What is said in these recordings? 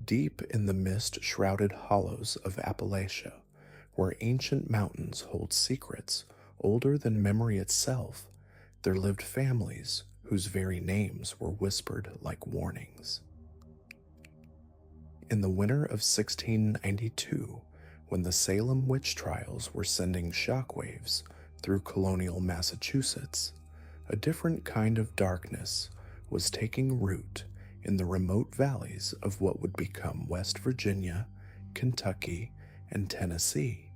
Deep in the mist-shrouded hollows of Appalachia, where ancient mountains hold secrets older than memory itself, there lived families whose very names were whispered like warnings. In the winter of 1692, when the Salem witch trials were sending shockwaves through colonial Massachusetts, a different kind of darkness was taking root in the remote valleys of what would become West Virginia, Kentucky, and Tennessee.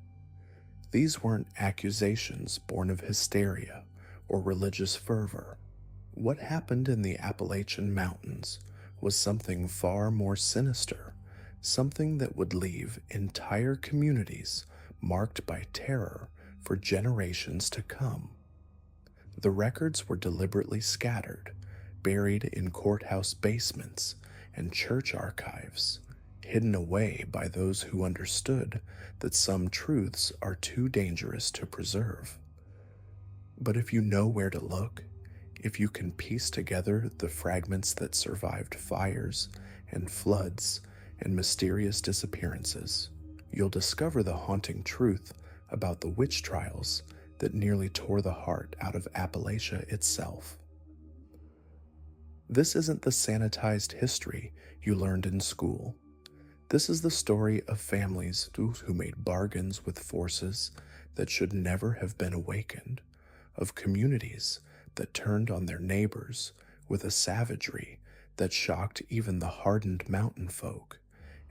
These weren't accusations born of hysteria or religious fervor. What happened in the Appalachian Mountains was something far more sinister, something that would leave entire communities marked by terror for generations to come. The records were deliberately scattered, buried in courthouse basements and church archives, hidden away by those who understood that some truths are too dangerous to preserve. But if you know where to look, if you can piece together the fragments that survived fires and floods and mysterious disappearances, you'll discover the haunting truth about the witch trials that nearly tore the heart out of Appalachia itself. This isn't the sanitized history you learned in school. This is the story of families who made bargains with forces that should never have been awakened, of communities that turned on their neighbors with a savagery that shocked even the hardened mountain folk,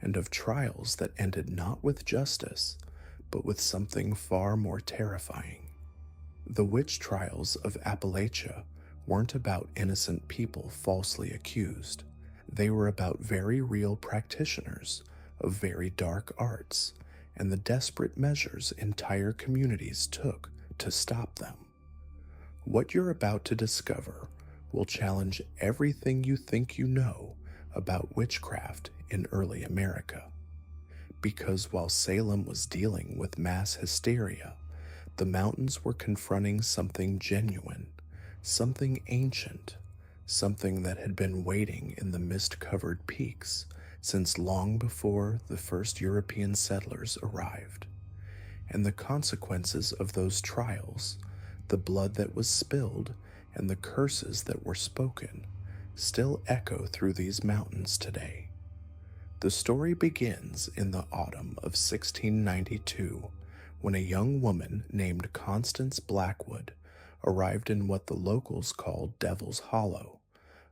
and of trials that ended not with justice, but with something far more terrifying. The witch trials of Appalachia weren't about innocent people falsely accused. They were about very real practitioners of very dark arts and the desperate measures entire communities took to stop them. What you're about to discover will challenge everything you think you know about witchcraft in early America. Because while Salem was dealing with mass hysteria, the mountains were confronting something genuine, something ancient, something that had been waiting in the mist-covered peaks since long before the first European settlers arrived. And the consequences of those trials, the blood that was spilled and the curses that were spoken, still echo through these mountains today. The story begins in the autumn of 1692, when a young woman named Constance Blackwood arrived in what the locals called Devil's Hollow,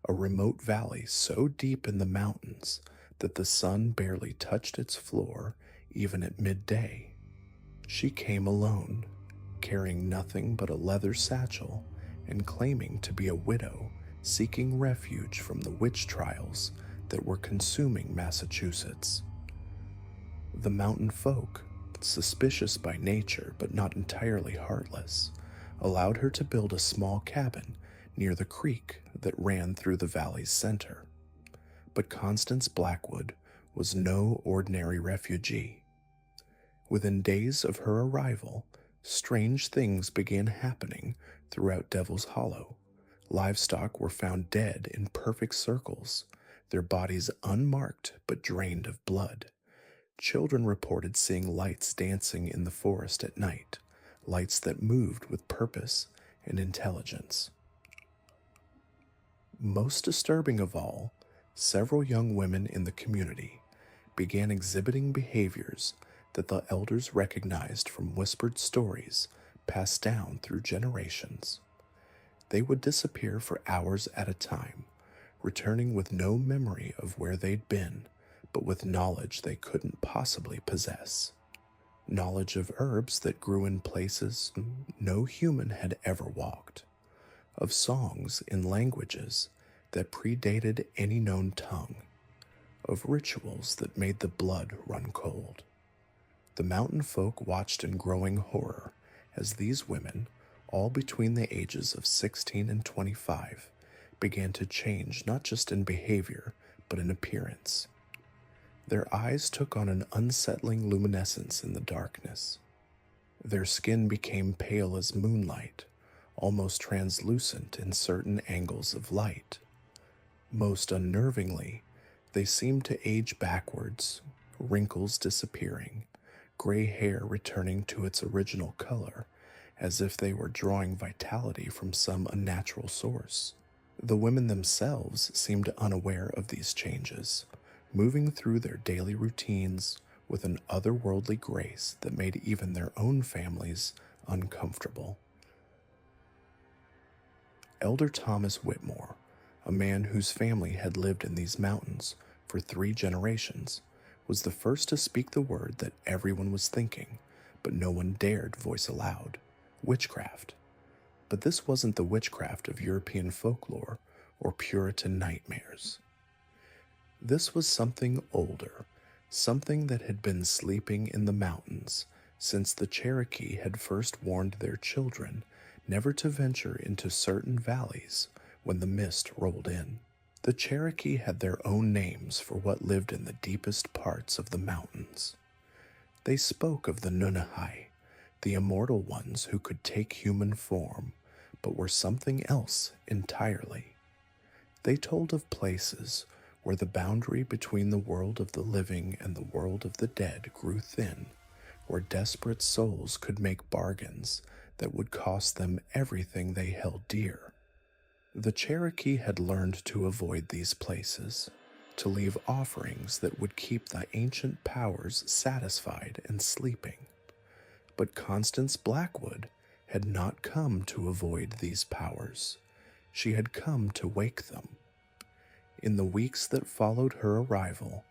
a remote valley so deep in the mountains that the sun barely touched its floor even at midday. She came alone, carrying nothing but a leather satchel and claiming to be a widow seeking refuge from the witch trials that were consuming Massachusetts. The mountain folk, suspicious by nature but not entirely heartless, allowed her to build a small cabin near the creek that ran through the valley's center. But Constance Blackwood was no ordinary refugee. Within days of her arrival, strange things began happening throughout Devil's Hollow. Livestock were found dead in perfect circles, their bodies unmarked but drained of blood. Children reported seeing lights dancing in the forest at night, lights that moved with purpose and intelligence. Most disturbing of all, several young women in the community began exhibiting behaviors that the elders recognized from whispered stories passed down through generations. They would disappear for hours at a time, returning with no memory of where they'd been, but with knowledge they couldn't possibly possess. Knowledge of herbs that grew in places no human had ever walked, of songs in languages that predated any known tongue, of rituals that made the blood run cold. The mountain folk watched in growing horror as these women, all between the ages of 16 and 25, began to change not just in behavior, but in appearance. Their eyes took on an unsettling luminescence in the darkness. Their skin became pale as moonlight, almost translucent in certain angles of light. Most unnervingly, They seemed to age backwards, wrinkles disappearing, gray hair returning to its original color, as if they were drawing vitality from some unnatural source. The women themselves seemed unaware of these changes, moving through their daily routines with an otherworldly grace that made even their own families uncomfortable. Elder Thomas Whitmore, a man whose family had lived in these mountains for 3 generations, was the first to speak the word that everyone was thinking, but no one dared voice aloud: witchcraft. But this wasn't the witchcraft of European folklore or Puritan nightmares. This was something older, something that had been sleeping in the mountains since the Cherokee had first warned their children never to venture into certain valleys when the mist rolled in. The Cherokee had their own names for what lived in the deepest parts of the mountains. They spoke of the Nunahai, the immortal ones who could take human form, but were something else entirely. They told of places where the boundary between the world of the living and the world of the dead grew thin, where desperate souls could make bargains that would cost them everything they held dear. The Cherokee had learned to avoid these places, to leave offerings that would keep the ancient powers satisfied and sleeping. But Constance Blackwood had not come to avoid these powers. She had come to wake them. In the weeks that followed her arrival,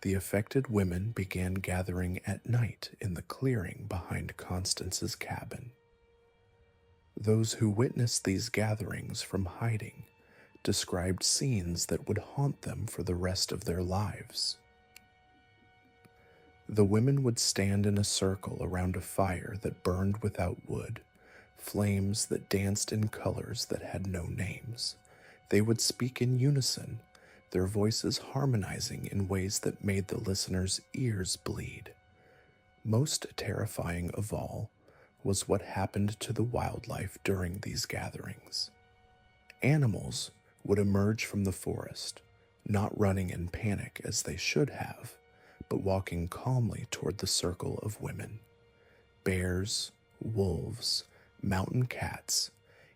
the affected women began gathering at night in the clearing behind Constance's cabin. Those who witnessed these gatherings from hiding described scenes that would haunt them for the rest of their lives. The women would stand in a circle around a fire that burned without wood, flames that danced in colors that had no names. They would speak in unison, their voices harmonizing in ways that made the listeners' ears bleed. Most terrifying of all was what happened to the wildlife during these gatherings. Animals would emerge from the forest, not running in panic as they should have, but walking calmly toward the circle of women. Bears, wolves, mountain cats,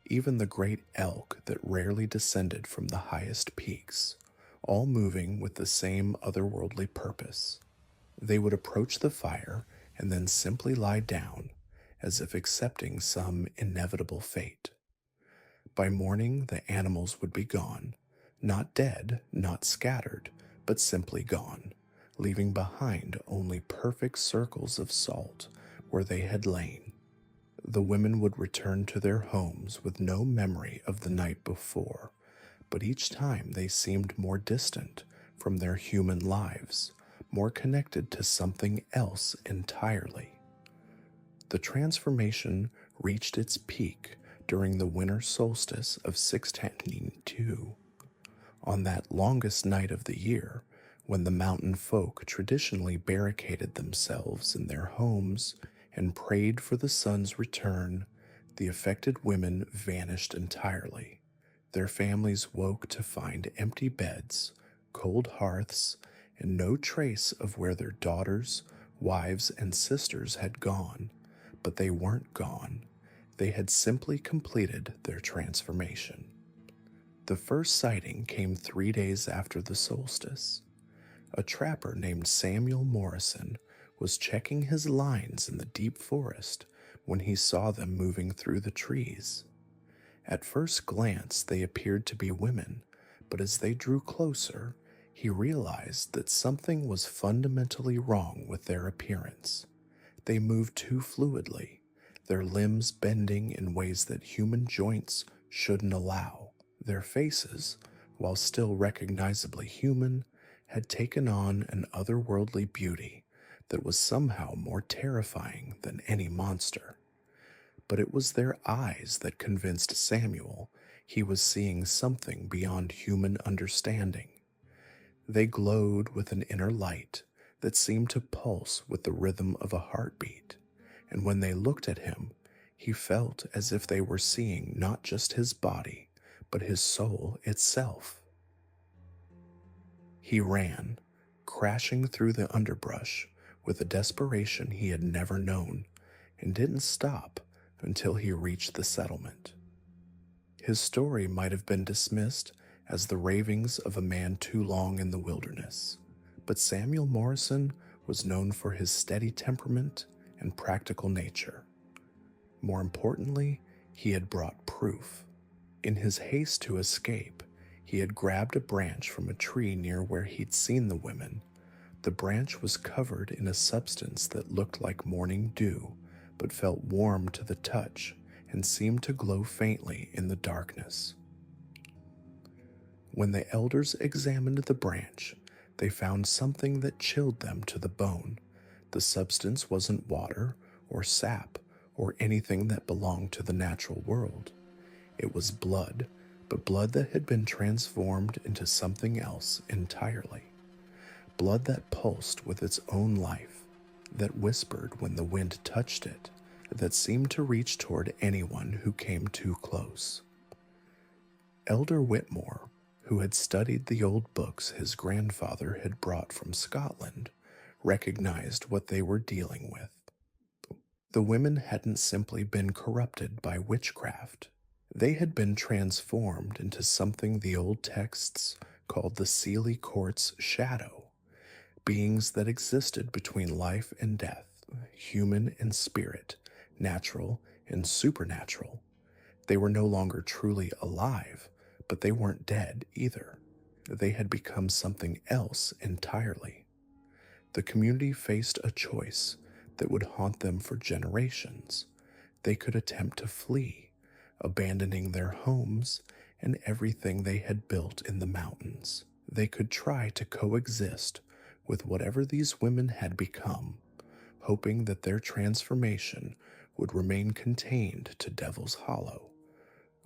even the great elk that rarely descended from the highest peaks, all moving with the same otherworldly purpose. They would approach the fire and then simply lie down, as if accepting some inevitable fate. By morning, the animals would be gone, not dead, not scattered, but simply gone, leaving behind only perfect circles of salt where they had lain. The women would return to their homes with no memory of the night before, but each time they seemed more distant from their human lives, more connected to something else entirely. The transformation reached its peak during the winter solstice of 1622. On that longest night of the year, when the mountain folk traditionally barricaded themselves in their homes and prayed for the sun's return, the affected women vanished entirely. Their families woke to find empty beds, cold hearths, and no trace of where their daughters, wives, and sisters had gone. But they weren't gone. They had simply completed their transformation. The first sighting came 3 days after the solstice. A trapper named Samuel Morrison was checking his lines in the deep forest when he saw them moving through the trees. At first glance, they appeared to be women, but as they drew closer, he realized that something was fundamentally wrong with their appearance. They moved too fluidly, their limbs bending in ways that human joints shouldn't allow. Their faces, while still recognizably human, had taken on an otherworldly beauty that was somehow more terrifying than any monster. But it was their eyes that convinced Samuel he was seeing something beyond human understanding. They glowed with an inner light that seemed to pulse with the rhythm of a heartbeat, and when they looked at him, he felt as if they were seeing not just his body, but his soul itself. He ran, crashing through the underbrush with a desperation he had never known, and didn't stop until he reached the settlement. His story might have been dismissed as the ravings of a man too long in the wilderness, but Samuel Morrison was known for his steady temperament and practical nature. More importantly, he had brought proof. In his haste to escape, he had grabbed a branch from a tree near where he'd seen the women. The branch was covered in a substance that looked like morning dew, but felt warm to the touch and seemed to glow faintly in the darkness. When the elders examined the branch, they found something that chilled them to the bone. The substance wasn't water or sap or anything that belonged to the natural world. It was blood, but blood that had been transformed into something else entirely. Blood that pulsed with its own life, that whispered when the wind touched it, that seemed to reach toward anyone who came too close. Elder Whitmore, who had studied the old books his grandfather had brought from Scotland, recognized what they were dealing with. The women hadn't simply been corrupted by witchcraft. They had been transformed into something the old texts called the Seelie Court's shadow, beings that existed between life and death, human and spirit, natural and supernatural. They were no longer truly alive, but they weren't dead either. They had become something else entirely. The community faced a choice that would haunt them for generations. They could attempt to flee, abandoning their homes and everything they had built in the mountains. They could try to coexist with whatever these women had become, hoping that their transformation would remain contained to Devil's Hollow.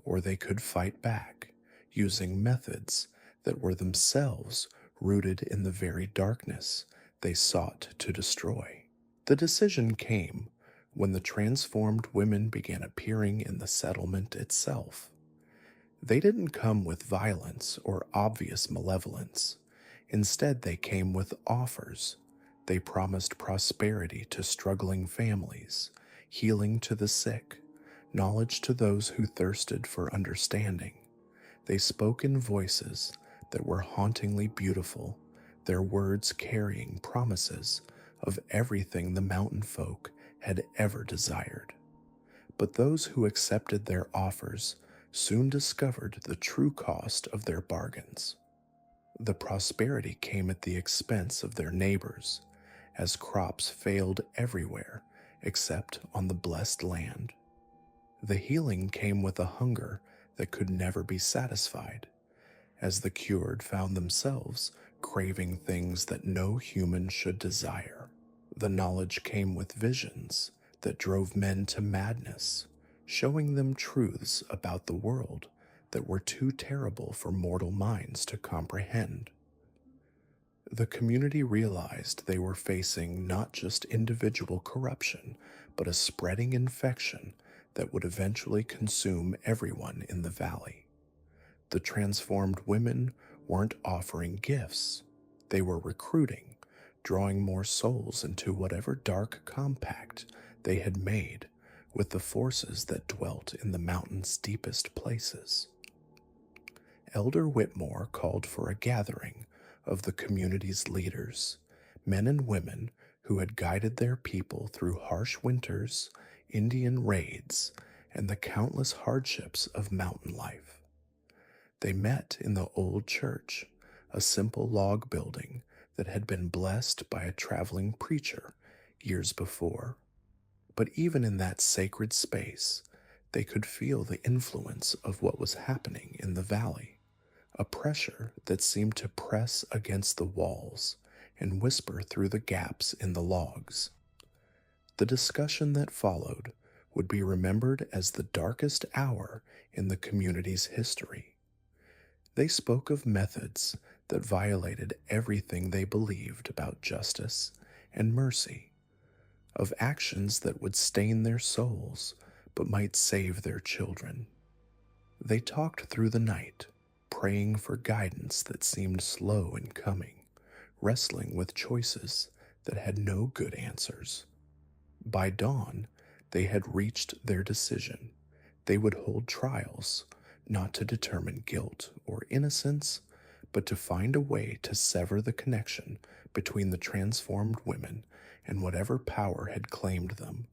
Or they could fight back, using methods that were themselves rooted in the very darkness they sought to destroy. The decision came when the transformed women began appearing in the settlement itself. They didn't come with violence or obvious malevolence. Instead, they came with offers. They promised prosperity to struggling families, healing to the sick, knowledge to those who thirsted for understanding. They spoke in voices that were hauntingly beautiful, their words carrying promises of everything the mountain folk had ever desired. But those who accepted their offers soon discovered the true cost of their bargains. The prosperity came at the expense of their neighbors, as crops failed everywhere except on the blessed land. The healing came with a hunger that could never be satisfied, as the cured found themselves craving things that no human should desire. The knowledge came with visions that drove men to madness, showing them truths about the world that were too terrible for mortal minds to comprehend. The community realized they were facing not just individual corruption, but a spreading infection that would eventually consume everyone in the valley. The transformed women weren't offering gifts. They were recruiting, drawing more souls into whatever dark compact they had made with the forces that dwelt in the mountain's deepest places. Elder Whitmore called for a gathering of the community's leaders, men and women who had guided their people through harsh winters, Indian raids, and the countless hardships of mountain life. They met in the old church, a simple log building that had been blessed by a traveling preacher years before. But even in that sacred space, they could feel the influence of what was happening in the valley, a pressure that seemed to press against the walls and whisper through the gaps in the logs. The discussion that followed would be remembered as the darkest hour in the community's history. They spoke of methods that violated everything they believed about justice and mercy, of actions that would stain their souls but might save their children. They talked through the night, praying for guidance that seemed slow in coming, wrestling with choices that had no good answers. By dawn, they had reached their decision. They would hold trials, not to determine guilt or innocence, but to find a way to sever the connection between the transformed women and whatever power had claimed them.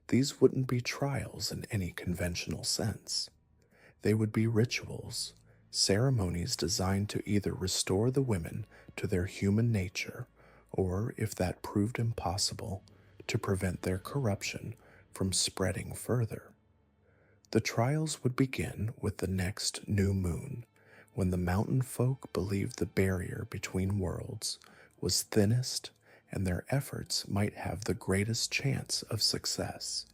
These wouldn't be trials in any conventional sense. They would be rituals, ceremonies designed to either restore the women to their human nature, or, if that proved impossible, to prevent their corruption from spreading further. The trials would begin with the next new moon, when the mountain folk believed the barrier between worlds was thinnest and their efforts might have the greatest chance of success.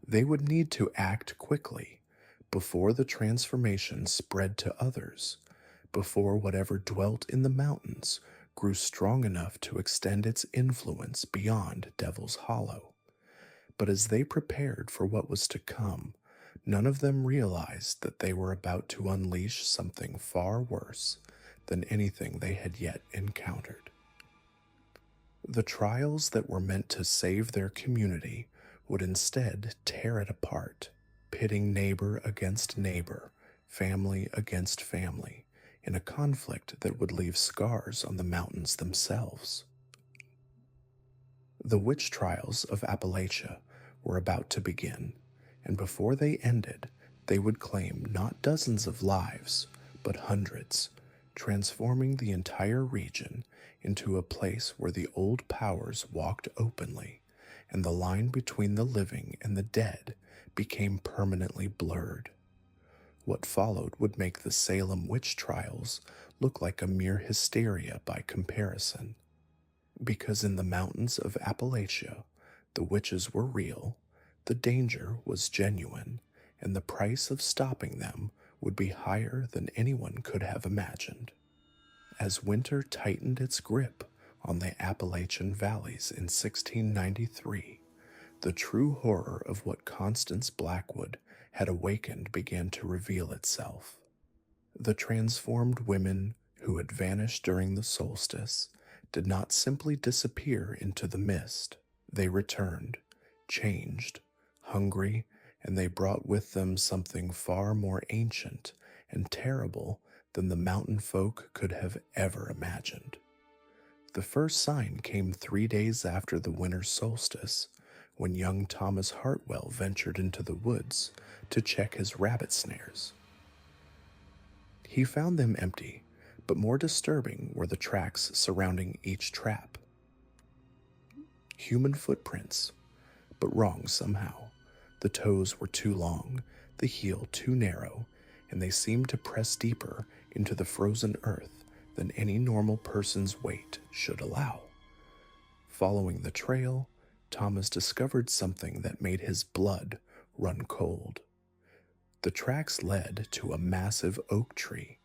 They would need to act quickly before the transformation spread to others, before whatever dwelt in the mountains grew strong enough to extend its influence beyond Devil's Hollow. But as they prepared for what was to come, none of them realized that they were about to unleash something far worse than anything they had yet encountered. The trials that were meant to save their community would instead tear it apart, pitting neighbor against neighbor, family against family, in a conflict that would leave scars on the mountains themselves. The witch trials of Appalachia were about to begin, and before they ended, they would claim not dozens of lives, but hundreds, transforming the entire region into a place where the old powers walked openly, and the line between the living and the dead became permanently blurred. What followed would make the Salem witch trials look like a mere hysteria by comparison. Because in the mountains of Appalachia, the witches were real, the danger was genuine, and the price of stopping them would be higher than anyone could have imagined. As winter tightened its grip on the Appalachian valleys in 1693, the true horror of what Constance Blackwood had awakened began to reveal itself. The transformed women who had vanished during the solstice did not simply disappear into the mist. They returned, changed, hungry, and they brought with them something far more ancient and terrible than the mountain folk could have ever imagined. The first sign came 3 days after the winter solstice, when young Thomas Hartwell ventured into the woods to check his rabbit snares. He found them empty, but more disturbing were the tracks surrounding each trap. Human footprints, but wrong somehow. The toes were too long, the heel too narrow, and they seemed to press deeper into the frozen earth than any normal person's weight should allow. Following the trail, Thomas discovered something that made his blood run cold. The tracks led to a massive oak tree,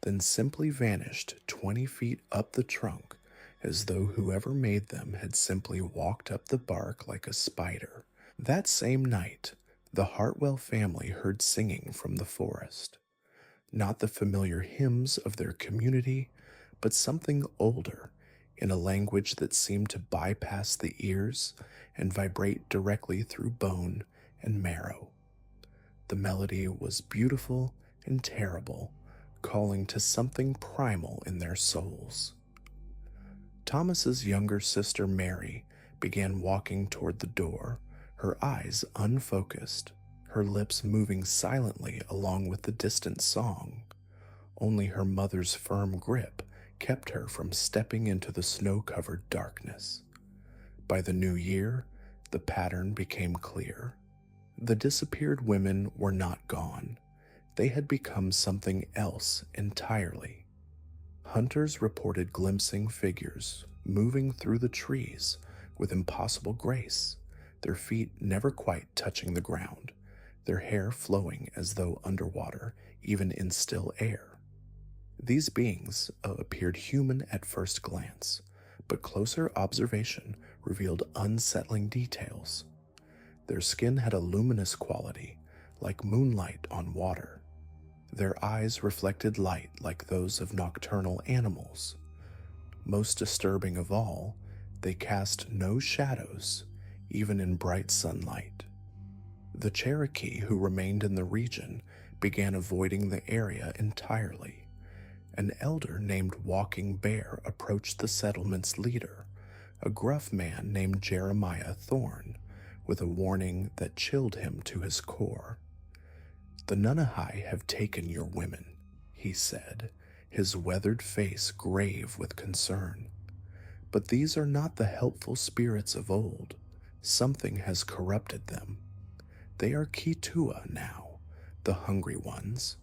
then simply vanished 20 feet up the trunk, as though whoever made them had simply walked up the bark like a spider. That same night, the Hartwell family heard singing from the forest. Not the familiar hymns of their community, but something older, in a language that seemed to bypass the ears and vibrate directly through bone and marrow. The melody was beautiful and terrible, calling to something primal in their souls. Thomas's younger sister Mary began walking toward the door, her eyes unfocused, her lips moving silently along with the distant song. Only her mother's firm grip kept her from stepping into the snow-covered darkness. By the new year, the pattern became clear. The disappeared women were not gone. They had become something else entirely. Hunters reported glimpsing figures moving through the trees with impossible grace, their feet never quite touching the ground, their hair flowing as though underwater, even in still air. These beings appeared human at first glance, but closer observation revealed unsettling details. Their skin had a luminous quality, like moonlight on water. Their eyes reflected light like those of nocturnal animals. Most disturbing of all, they cast no shadows, even in bright sunlight. The Cherokee who remained in the region began avoiding the area entirely. An elder named Walking Bear approached the settlement's leader, a gruff man named Jeremiah Thorne, with a warning that chilled him to his core. "The Nunahai have taken your women," he said, his weathered face grave with concern. "But these are not the helpful spirits of old. Something has corrupted them. They are Kitua now, the hungry ones.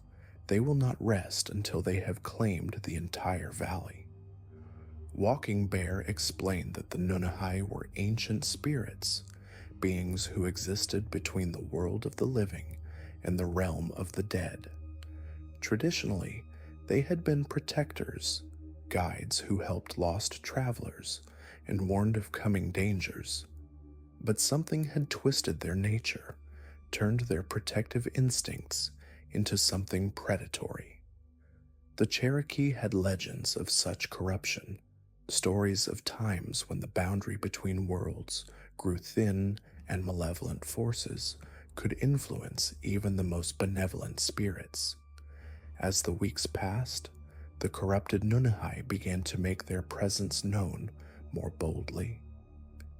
They will not rest until they have claimed the entire valley." Walking Bear explained that the Nunahai were ancient spirits, beings who existed between the world of the living and the realm of the dead. Traditionally, they had been protectors, guides who helped lost travelers and warned of coming dangers. But something had twisted their nature, turned their protective instincts into something predatory. The Cherokee had legends of such corruption, stories of times when the boundary between worlds grew thin and malevolent forces could influence even the most benevolent spirits. As the weeks passed, the corrupted Nunahai began to make their presence known more boldly.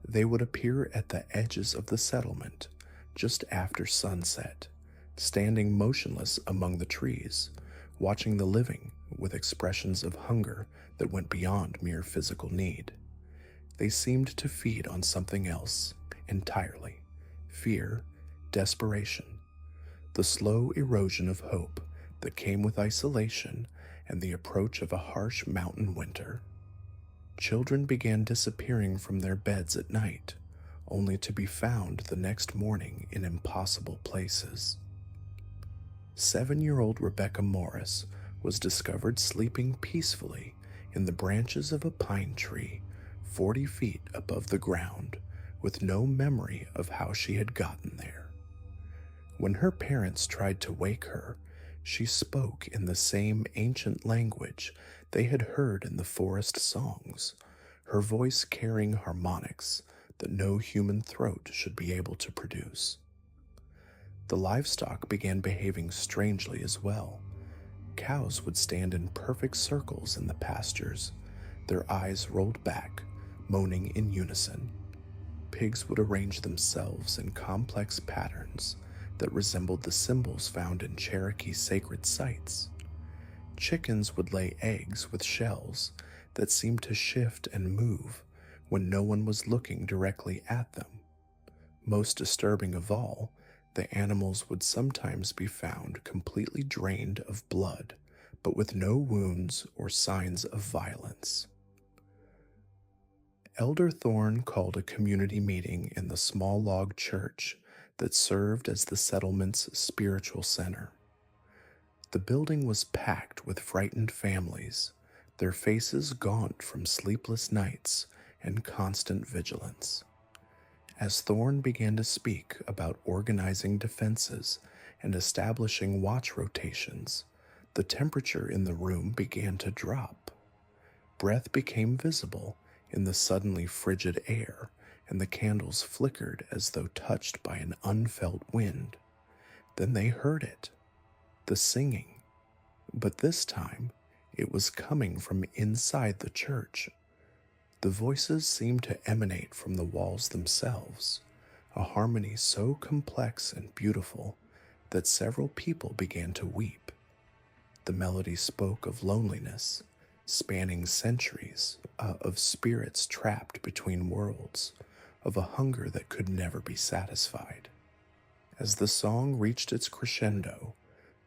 They would appear at the edges of the settlement just after sunset, standing motionless among the trees, watching the living with expressions of hunger that went beyond mere physical need. They seemed to feed on something else entirely: fear, desperation, the slow erosion of hope that came with isolation and the approach of a harsh mountain winter. Children began disappearing from their beds at night, only to be found the next morning in impossible places. 7-year-old Rebecca Morris was discovered sleeping peacefully in the branches of a pine tree 40 feet above the ground, with no memory of how she had gotten there. When her parents tried to wake her, she spoke in the same ancient language they had heard in the forest songs, her voice carrying harmonics that no human throat should be able to produce. The livestock began behaving strangely as well. Cows would stand in perfect circles in the pastures, their eyes rolled back, moaning in unison. Pigs would arrange themselves in complex patterns that resembled the symbols found in Cherokee sacred sites. Chickens would lay eggs with shells that seemed to shift and move when no one was looking directly at them. Most disturbing of all, the animals would sometimes be found completely drained of blood, but with no wounds or signs of violence. Elder Thorne called a community meeting in the small log church that served as the settlement's spiritual center. The building was packed with frightened families, their faces gaunt from sleepless nights and constant vigilance. As Thorne began to speak about organizing defenses and establishing watch rotations, the temperature in the room began to drop. Breath became visible in the suddenly frigid air, and the candles flickered as though touched by an unfelt wind. Then they heard it, the singing. But this time, it was coming from inside the church. The voices seemed to emanate from the walls themselves, a harmony so complex and beautiful that several people began to weep. The melody spoke of loneliness, spanning centuries, of spirits trapped between worlds, of a hunger that could never be satisfied. As the song reached its crescendo,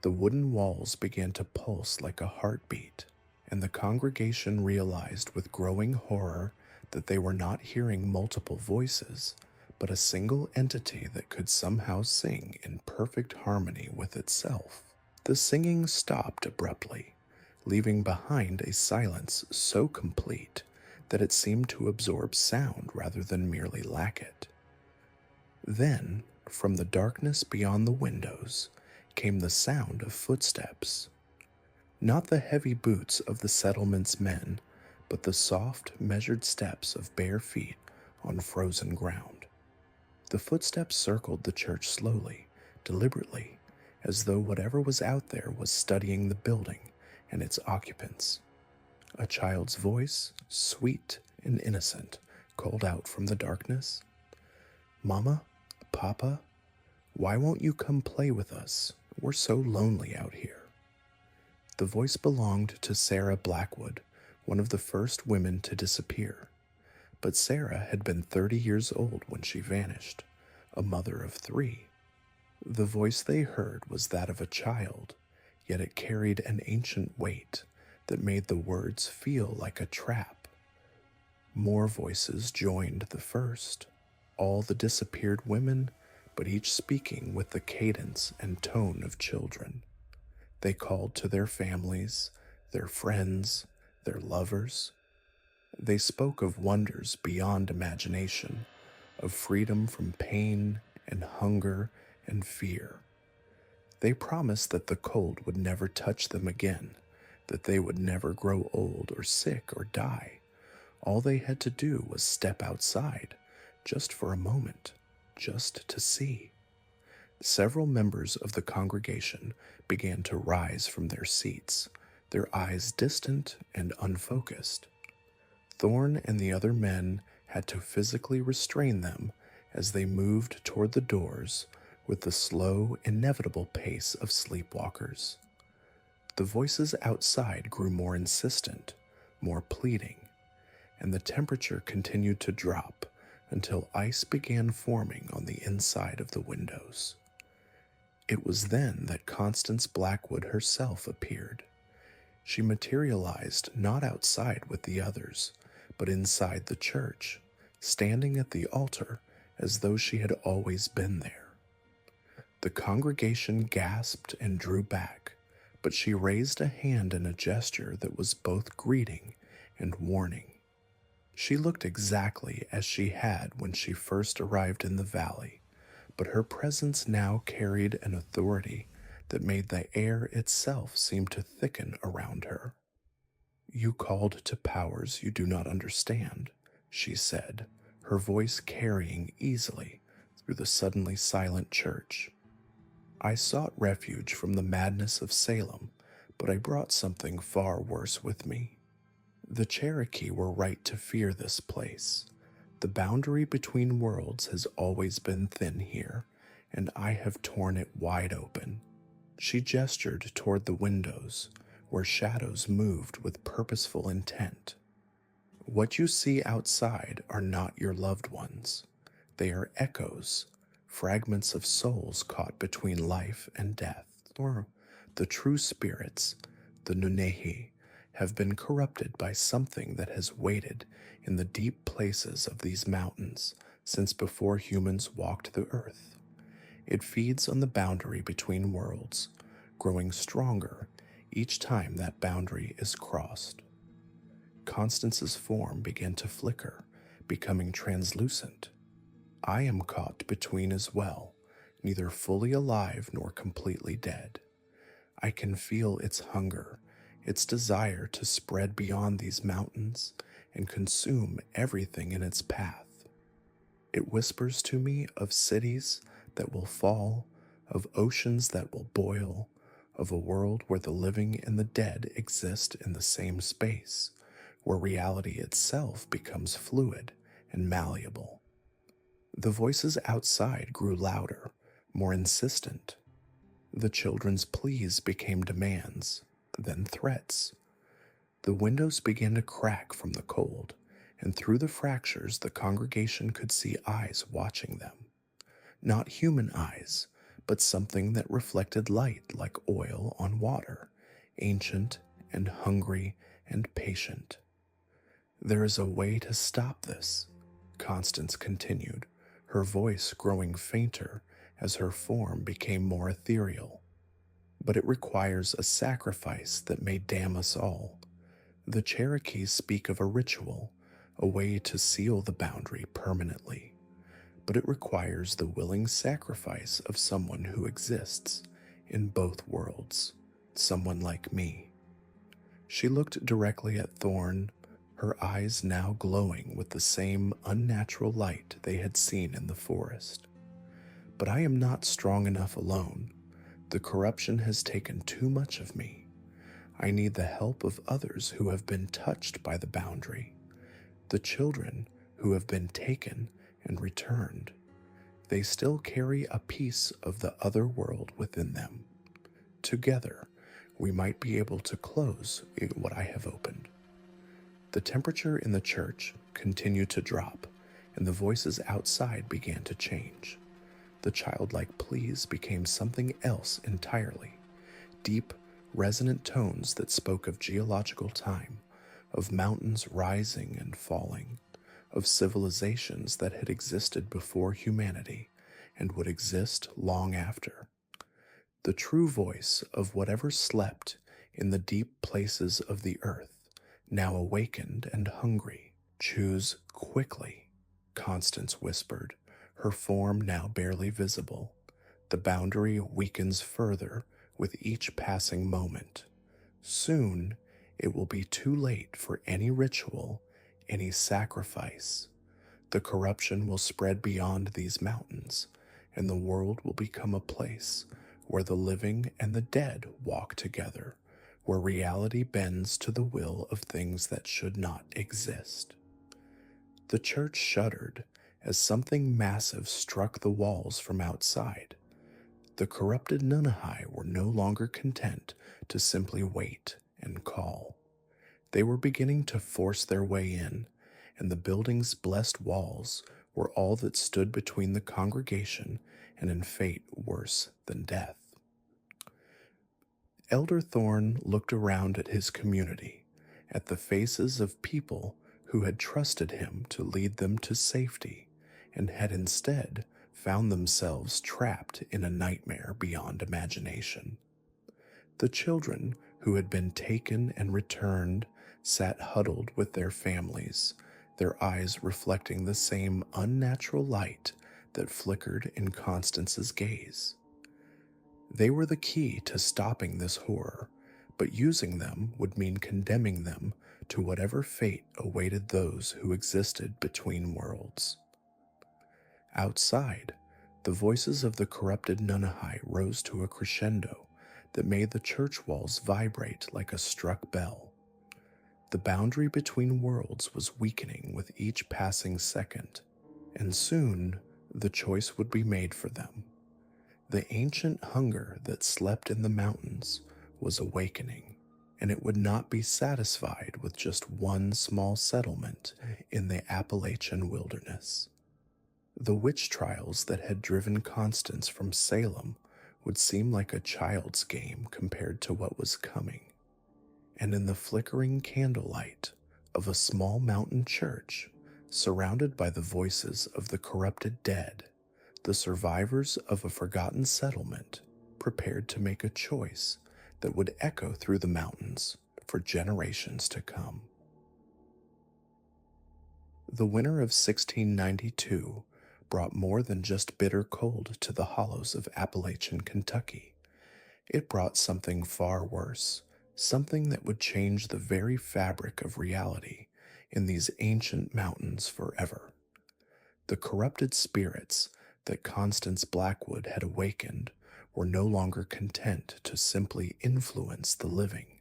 the wooden walls began to pulse like a heartbeat, and the congregation realized with growing horror that they were not hearing multiple voices, but a single entity that could somehow sing in perfect harmony with itself. The singing stopped abruptly, leaving behind a silence so complete that it seemed to absorb sound rather than merely lack it. Then, from the darkness beyond the windows, came the sound of footsteps. Not the heavy boots of the settlement's men, but the soft, measured steps of bare feet on frozen ground. The footsteps circled the church slowly, deliberately, as though whatever was out there was studying the building and its occupants. A child's voice, sweet and innocent, called out from the darkness, "Mama, Papa, why won't you come play with us? We're so lonely out here." The voice belonged to Sarah Blackwood, one of the first women to disappear. But Sarah had been 30 years old when she vanished, a mother of 3. The voice they heard was that of a child, yet it carried an ancient weight that made the words feel like a trap. More voices joined the first, all the disappeared women, but each speaking with the cadence and tone of children. They called to their families, their friends, their lovers. They spoke of wonders beyond imagination, of freedom from pain and hunger and fear. They promised that the cold would never touch them again, that they would never grow old or sick or die. All they had to do was step outside, just for a moment, just to see. Several members of the congregation began to rise from their seats, their eyes distant and unfocused. Thorne and the other men had to physically restrain them as they moved toward the doors with the slow, inevitable pace of sleepwalkers. The voices outside grew more insistent, more pleading, and the temperature continued to drop until ice began forming on the inside of the windows. It was then that Constance Blackwood herself appeared. She materialized not outside with the others, but inside the church, standing at the altar as though she had always been there. The congregation gasped and drew back, but she raised a hand in a gesture that was both greeting and warning. She looked exactly as she had when she first arrived in the valley, but her presence now carried an authority that made the air itself seem to thicken around her. "You called to powers you do not understand," she said, her voice carrying easily through the suddenly silent church. "I sought refuge from the madness of Salem, but I brought something far worse with me. The Cherokee were right to fear this place. The boundary between worlds has always been thin here, and I have torn it wide open." She gestured toward the windows, where shadows moved with purposeful intent. "What you see outside are not your loved ones. They are echoes, fragments of souls caught between life and death, or the true spirits, the Nunehi, have been corrupted by something that has waited in the deep places of these mountains since before humans walked the earth. It feeds on the boundary between worlds, growing stronger each time that boundary is crossed." Constance's form began to flicker, becoming translucent. "I am caught between as well, neither fully alive nor completely dead. I can feel its hunger, its desire to spread beyond these mountains and consume everything in its path. It whispers to me of cities that will fall, of oceans that will boil, of a world where the living and the dead exist in the same space, where reality itself becomes fluid and malleable." The voices outside grew louder, more insistent. The children's pleas became demands, then threats. The windows began to crack from the cold, and through the fractures the congregation could see eyes watching them. Not human eyes, but something that reflected light like oil on water, ancient and hungry and patient. "There is a way to stop this," Constance continued, her voice growing fainter as her form became more ethereal. "But it requires a sacrifice that may damn us all. The Cherokees speak of a ritual, a way to seal the boundary permanently. But it requires the willing sacrifice of someone who exists in both worlds, someone like me. She looked directly at Thorn, her eyes now glowing with the same unnatural light they had seen in the forest. But I am not strong enough alone. The corruption has taken too much of me. I need the help of others who have been touched by the boundary, the children who have been taken and returned. They still carry a piece of the other world within them. Together, we might be able to close what I have opened. The temperature in the church continued to drop, and the voices outside began to change. The childlike pleas became something else entirely. Deep, resonant tones that spoke of geological time, of mountains rising and falling, of civilizations that had existed before humanity and would exist long after. The true voice of whatever slept in the deep places of the earth, now awakened and hungry. Choose quickly, Constance whispered, her form now barely visible. The boundary weakens further with each passing moment. Soon, it will be too late for any ritual, any sacrifice. The corruption will spread beyond these mountains, and the world will become a place where the living and the dead walk together, where reality bends to the will of things that should not exist. The church shuddered as something massive struck the walls from outside. The corrupted Nunnehi were no longer content to simply wait and call. They were beginning to force their way in, and the building's blessed walls were all that stood between the congregation and in fate worse than death. Elder Thorn looked around at his community, at the faces of people who had trusted him to lead them to safety, and had instead found themselves trapped in a nightmare beyond imagination. The children who had been taken and returned sat huddled with their families, their eyes reflecting the same unnatural light that flickered in Constance's gaze. They were the key to stopping this horror, but using them would mean condemning them to whatever fate awaited those who existed between worlds. Outside, the voices of the corrupted Nunnehi rose to a crescendo that made the church walls vibrate like a struck bell. The boundary between worlds was weakening with each passing second, and soon the choice would be made for them. The ancient hunger that slept in the mountains was awakening, and it would not be satisfied with just one small settlement in the Appalachian wilderness. The witch trials that had driven Constance from Salem would seem like a child's game compared to what was coming. And in the flickering candlelight of a small mountain church, surrounded by the voices of the corrupted dead, the survivors of a forgotten settlement prepared to make a choice that would echo through the mountains for generations to come. The winter of 1692 brought more than just bitter cold to the hollows of Appalachian Kentucky. It brought something far worse, something that would change the very fabric of reality in these ancient mountains forever. The corrupted spirits that Constance Blackwood had awakened were no longer content to simply influence the living.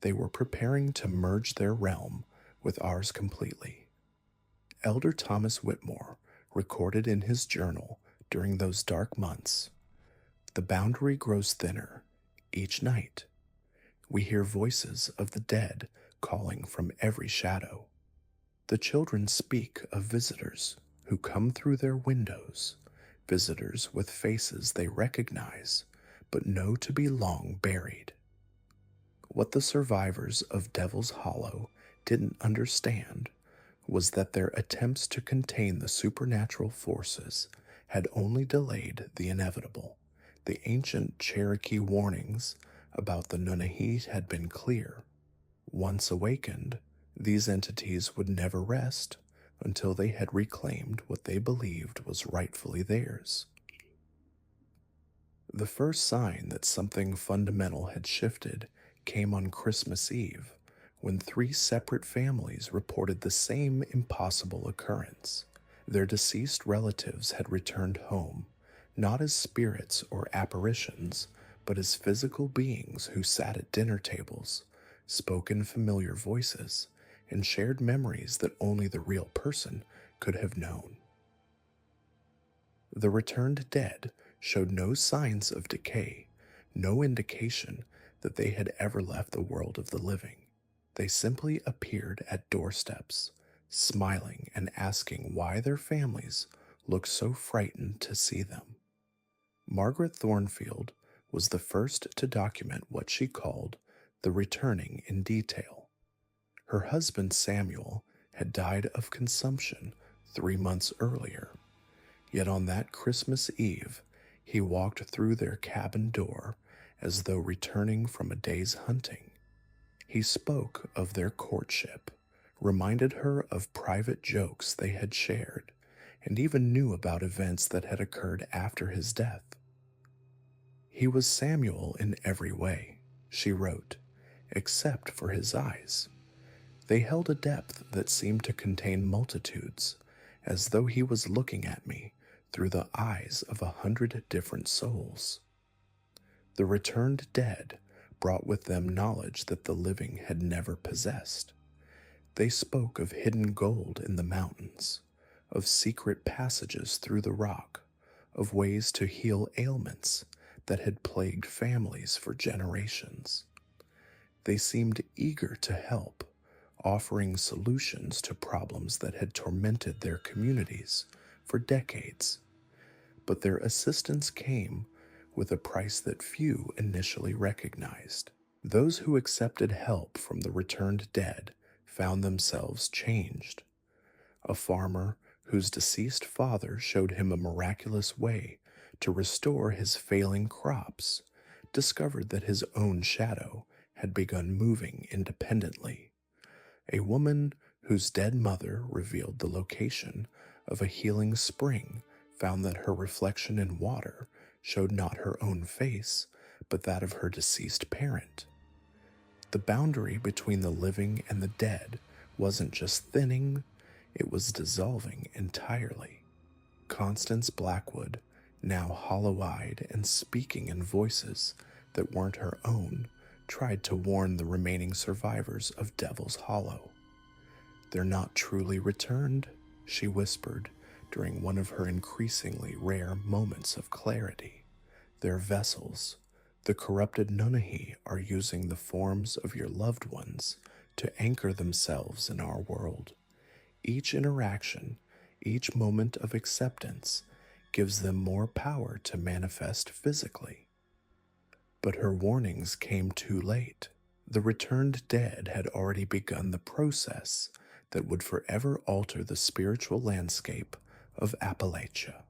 They were preparing to merge their realm with ours completely. Elder Thomas Whitmore recorded in his journal during those dark months, "The boundary grows thinner each night. We hear voices of the dead calling from every shadow. The children speak of visitors who come through their windows, visitors with faces they recognize but know to be long buried." What the survivors of Devil's Hollow didn't understand was that their attempts to contain the supernatural forces had only delayed the inevitable. The ancient Cherokee warnings about the Nunnehi had been clear. Once awakened, these entities would never rest until they had reclaimed what they believed was rightfully theirs. The first sign that something fundamental had shifted came on Christmas Eve, when three separate families reported the same impossible occurrence. Their deceased relatives had returned home, not as spirits or apparitions, but as physical beings who sat at dinner tables, spoke in familiar voices, and shared memories that only the real person could have known. The returned dead showed no signs of decay, no indication that they had ever left the world of the living. They simply appeared at doorsteps, smiling and asking why their families looked so frightened to see them. Margaret Thornfield was the first to document what she called the returning in detail. Her husband Samuel had died of consumption 3 months earlier, yet on that Christmas Eve he walked through their cabin door as though returning from a day's hunting. He spoke of their courtship, reminded her of private jokes they had shared, and even knew about events that had occurred after his death. He was Samuel in every way, she wrote, except for his eyes. They held a depth that seemed to contain multitudes, as though he was looking at me through the eyes of 100 different souls. The returned dead brought with them knowledge that the living had never possessed. They spoke of hidden gold in the mountains, of secret passages through the rock, of ways to heal ailments that had plagued families for generations. They seemed eager to help, offering solutions to problems that had tormented their communities for decades. But their assistance came with a price that few initially recognized. Those who accepted help from the returned dead found themselves changed. A farmer whose deceased father showed him a miraculous way to restore his failing crops discovered that his own shadow had begun moving independently. A woman whose dead mother revealed the location of a healing spring found that her reflection in water showed not her own face, but that of her deceased parent. The boundary between the living and the dead wasn't just thinning, it was dissolving entirely. Constance Blackwood, now hollow-eyed and speaking in voices that weren't her own, tried to warn the remaining survivors of Devil's Hollow. "They're not truly returned," she whispered during one of her increasingly rare moments of clarity. "They're vessels. The corrupted Nunnehi are using the forms of your loved ones to anchor themselves in our world. Each interaction, each moment of acceptance, gives them more power to manifest physically." But her warnings came too late. The returned dead had already begun the process that would forever alter the spiritual landscape of Appalachia.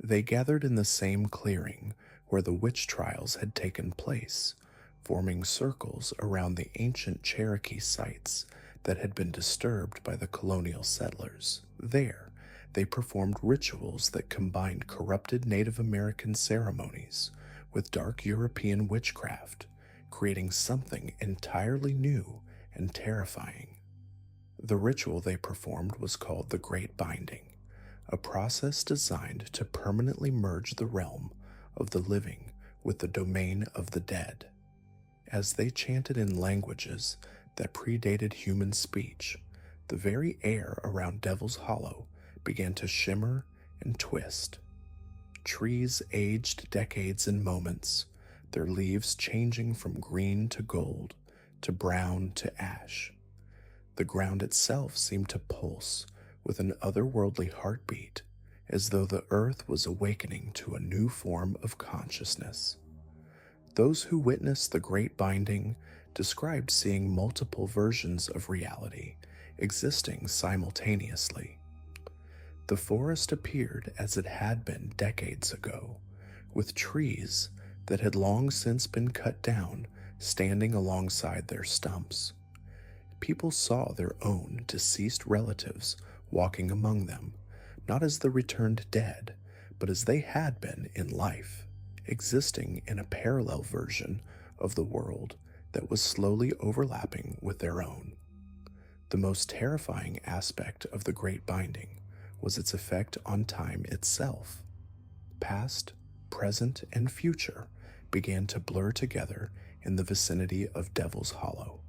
They gathered in the same clearing where the witch trials had taken place, forming circles around the ancient Cherokee sites that had been disturbed by the colonial settlers. There, they performed rituals that combined corrupted Native American ceremonies with dark European witchcraft, creating something entirely new and terrifying. The ritual they performed was called the Great Binding, a process designed to permanently merge the realm of the living with the domain of the dead. As they chanted in languages that predated human speech, the very air around Devil's Hollow began to shimmer and twist. Trees aged decades in moments, their leaves changing from green to gold, to brown to ash. The ground itself seemed to pulse with an otherworldly heartbeat, as though the earth was awakening to a new form of consciousness. Those who witnessed the Great Binding described seeing multiple versions of reality existing simultaneously. The forest appeared as it had been decades ago, with trees that had long since been cut down standing alongside their stumps. People saw their own deceased relatives walking among them, not as the returned dead, but as they had been in life, existing in a parallel version of the world that was slowly overlapping with their own. The most terrifying aspect of the Great Binding was its effect on time itself. Past, present, and future began to blur together in the vicinity of Devil's Hollow.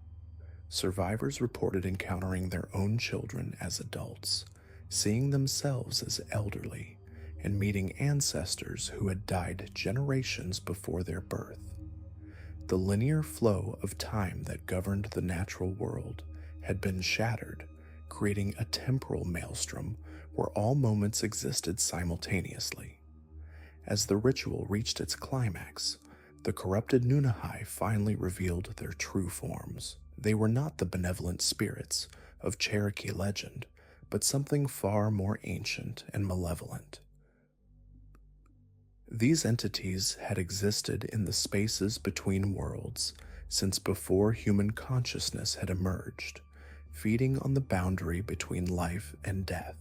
Survivors reported encountering their own children as adults, seeing themselves as elderly, and meeting ancestors who had died generations before their birth. The linear flow of time that governed the natural world had been shattered, creating a temporal maelstrom where all moments existed simultaneously. As the ritual reached its climax, the corrupted Nunahai finally revealed their true forms. They were not the benevolent spirits of Cherokee legend, but something far more ancient and malevolent. These entities had existed in the spaces between worlds since before human consciousness had emerged, feeding on the boundary between life and death.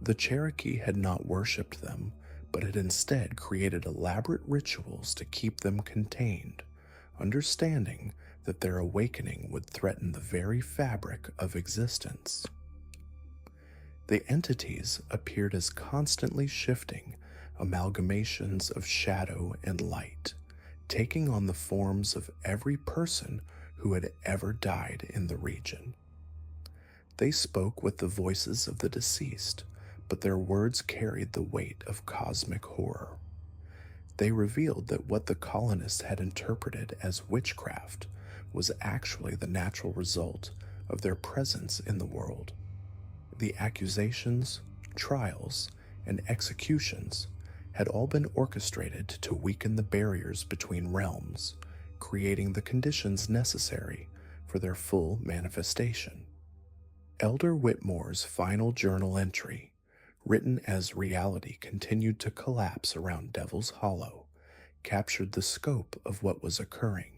The Cherokee had not worshipped them, but had instead created elaborate rituals to keep them contained, understanding that their awakening would threaten the very fabric of existence. The entities appeared as constantly shifting amalgamations of shadow and light, taking on the forms of every person who had ever died in the region. They spoke with the voices of the deceased, but their words carried the weight of cosmic horror. They revealed that what the colonists had interpreted as witchcraft was actually the natural result of their presence in the world. The accusations, trials, and executions had all been orchestrated to weaken the barriers between realms, creating the conditions necessary for their full manifestation. Elder Whitmore's final journal entry, written as reality continued to collapse around Devil's Hollow, captured the scope of what was occurring.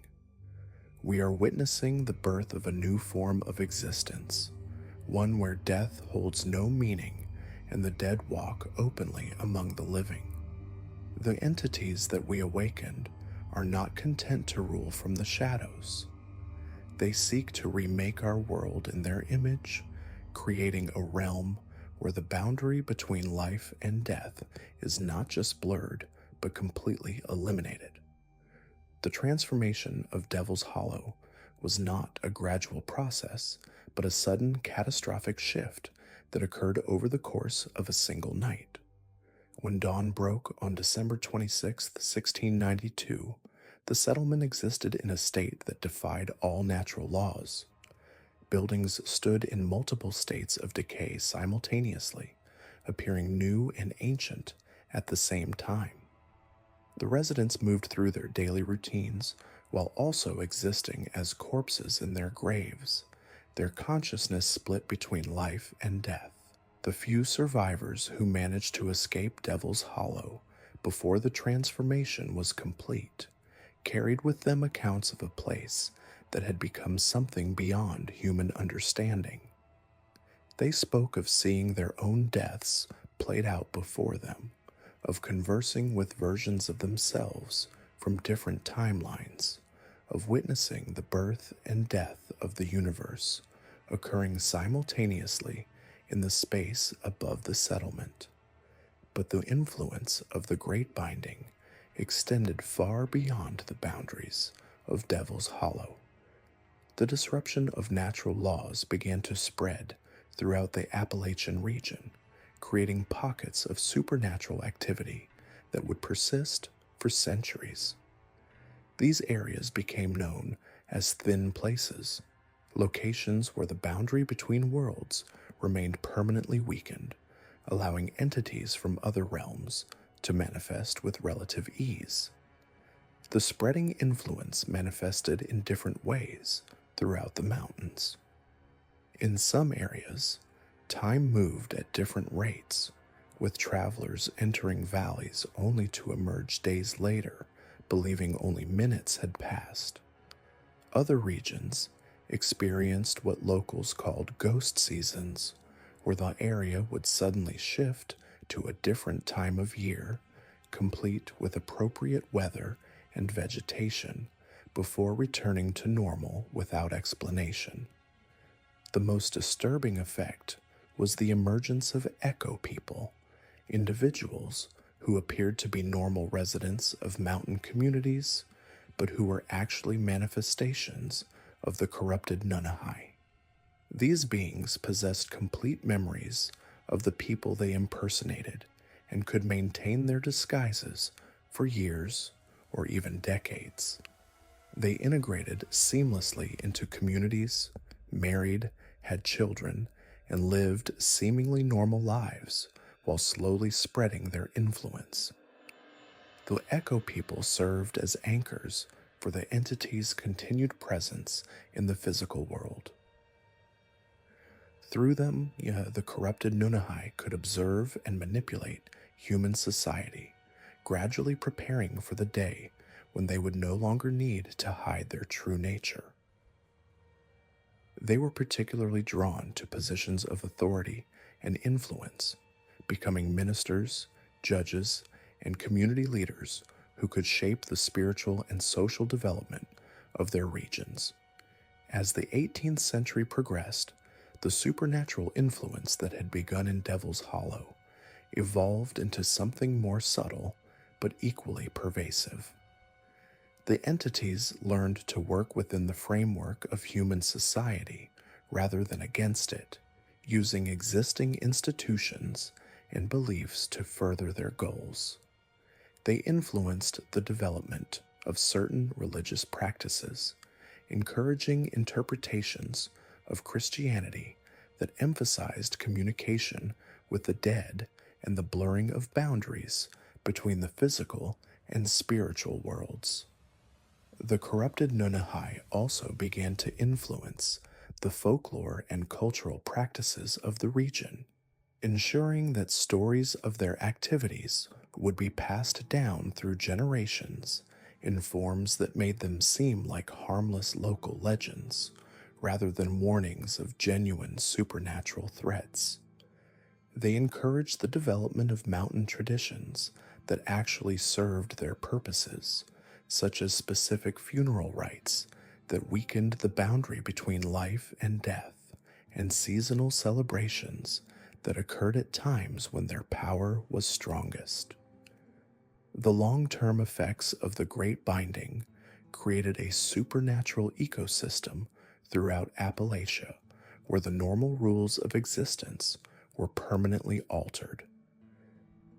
We are witnessing the birth of a new form of existence, one where death holds no meaning and the dead walk openly among the living. The entities that we awakened are not content to rule from the shadows. They seek to remake our world in their image, creating a realm where the boundary between life and death is not just blurred, but completely eliminated. The transformation of Devil's Hollow was not a gradual process, but a sudden catastrophic shift that occurred over the course of a single night. When dawn broke on December 26, 1692, the settlement existed in a state that defied all natural laws. Buildings stood in multiple states of decay simultaneously, appearing new and ancient at the same time. The residents moved through their daily routines while also existing as corpses in their graves, their consciousness split between life and death. The few survivors who managed to escape Devil's Hollow before the transformation was complete carried with them accounts of a place that had become something beyond human understanding. They spoke of seeing their own deaths played out before them, of conversing with versions of themselves from different timelines, of witnessing the birth and death of the universe occurring simultaneously in the space above the settlement. But the influence of the Great Binding extended far beyond the boundaries of Devil's Hollow. The disruption of natural laws began to spread throughout the Appalachian region, creating pockets of supernatural activity that would persist for centuries. These areas became known as thin places, locations where the boundary between worlds remained permanently weakened, allowing entities from other realms to manifest with relative ease. The spreading influence manifested in different ways throughout the mountains. In some areas, time moved at different rates, with travelers entering valleys only to emerge days later, believing only minutes had passed. Other regions experienced what locals called ghost seasons, where the area would suddenly shift to a different time of year, complete with appropriate weather and vegetation before returning to normal without explanation. The most disturbing effect was the emergence of echo people, individuals who appeared to be normal residents of mountain communities, but who were actually manifestations of the corrupted Nunnehi. These beings possessed complete memories of the people they impersonated and could maintain their disguises for years or even decades. They integrated seamlessly into communities, married, had children, and lived seemingly normal lives while slowly spreading their influence. The echo people served as anchors for the entity's continued presence in the physical world. Through them, the corrupted Nunnehi could observe and manipulate human society, gradually preparing for the day when they would no longer need to hide their true nature. They were particularly drawn to positions of authority and influence, becoming ministers, judges, and community leaders who could shape the spiritual and social development of their regions. As the 18th century progressed, the supernatural influence that had begun in Devil's Hollow evolved into something more subtle but equally pervasive. The entities learned to work within the framework of human society rather than against it, using existing institutions and beliefs to further their goals. They influenced the development of certain religious practices, encouraging interpretations of Christianity that emphasized communication with the dead and the blurring of boundaries between the physical and spiritual worlds. The corrupted Nunnehi also began to influence the folklore and cultural practices of the region, ensuring that stories of their activities would be passed down through generations in forms that made them seem like harmless local legends, rather than warnings of genuine supernatural threats. They encouraged the development of mountain traditions that actually served their purposes, such as specific funeral rites that weakened the boundary between life and death, and seasonal celebrations that occurred at times when their power was strongest. The long-term effects of the Great Binding created a supernatural ecosystem throughout Appalachia, where the normal rules of existence were permanently altered.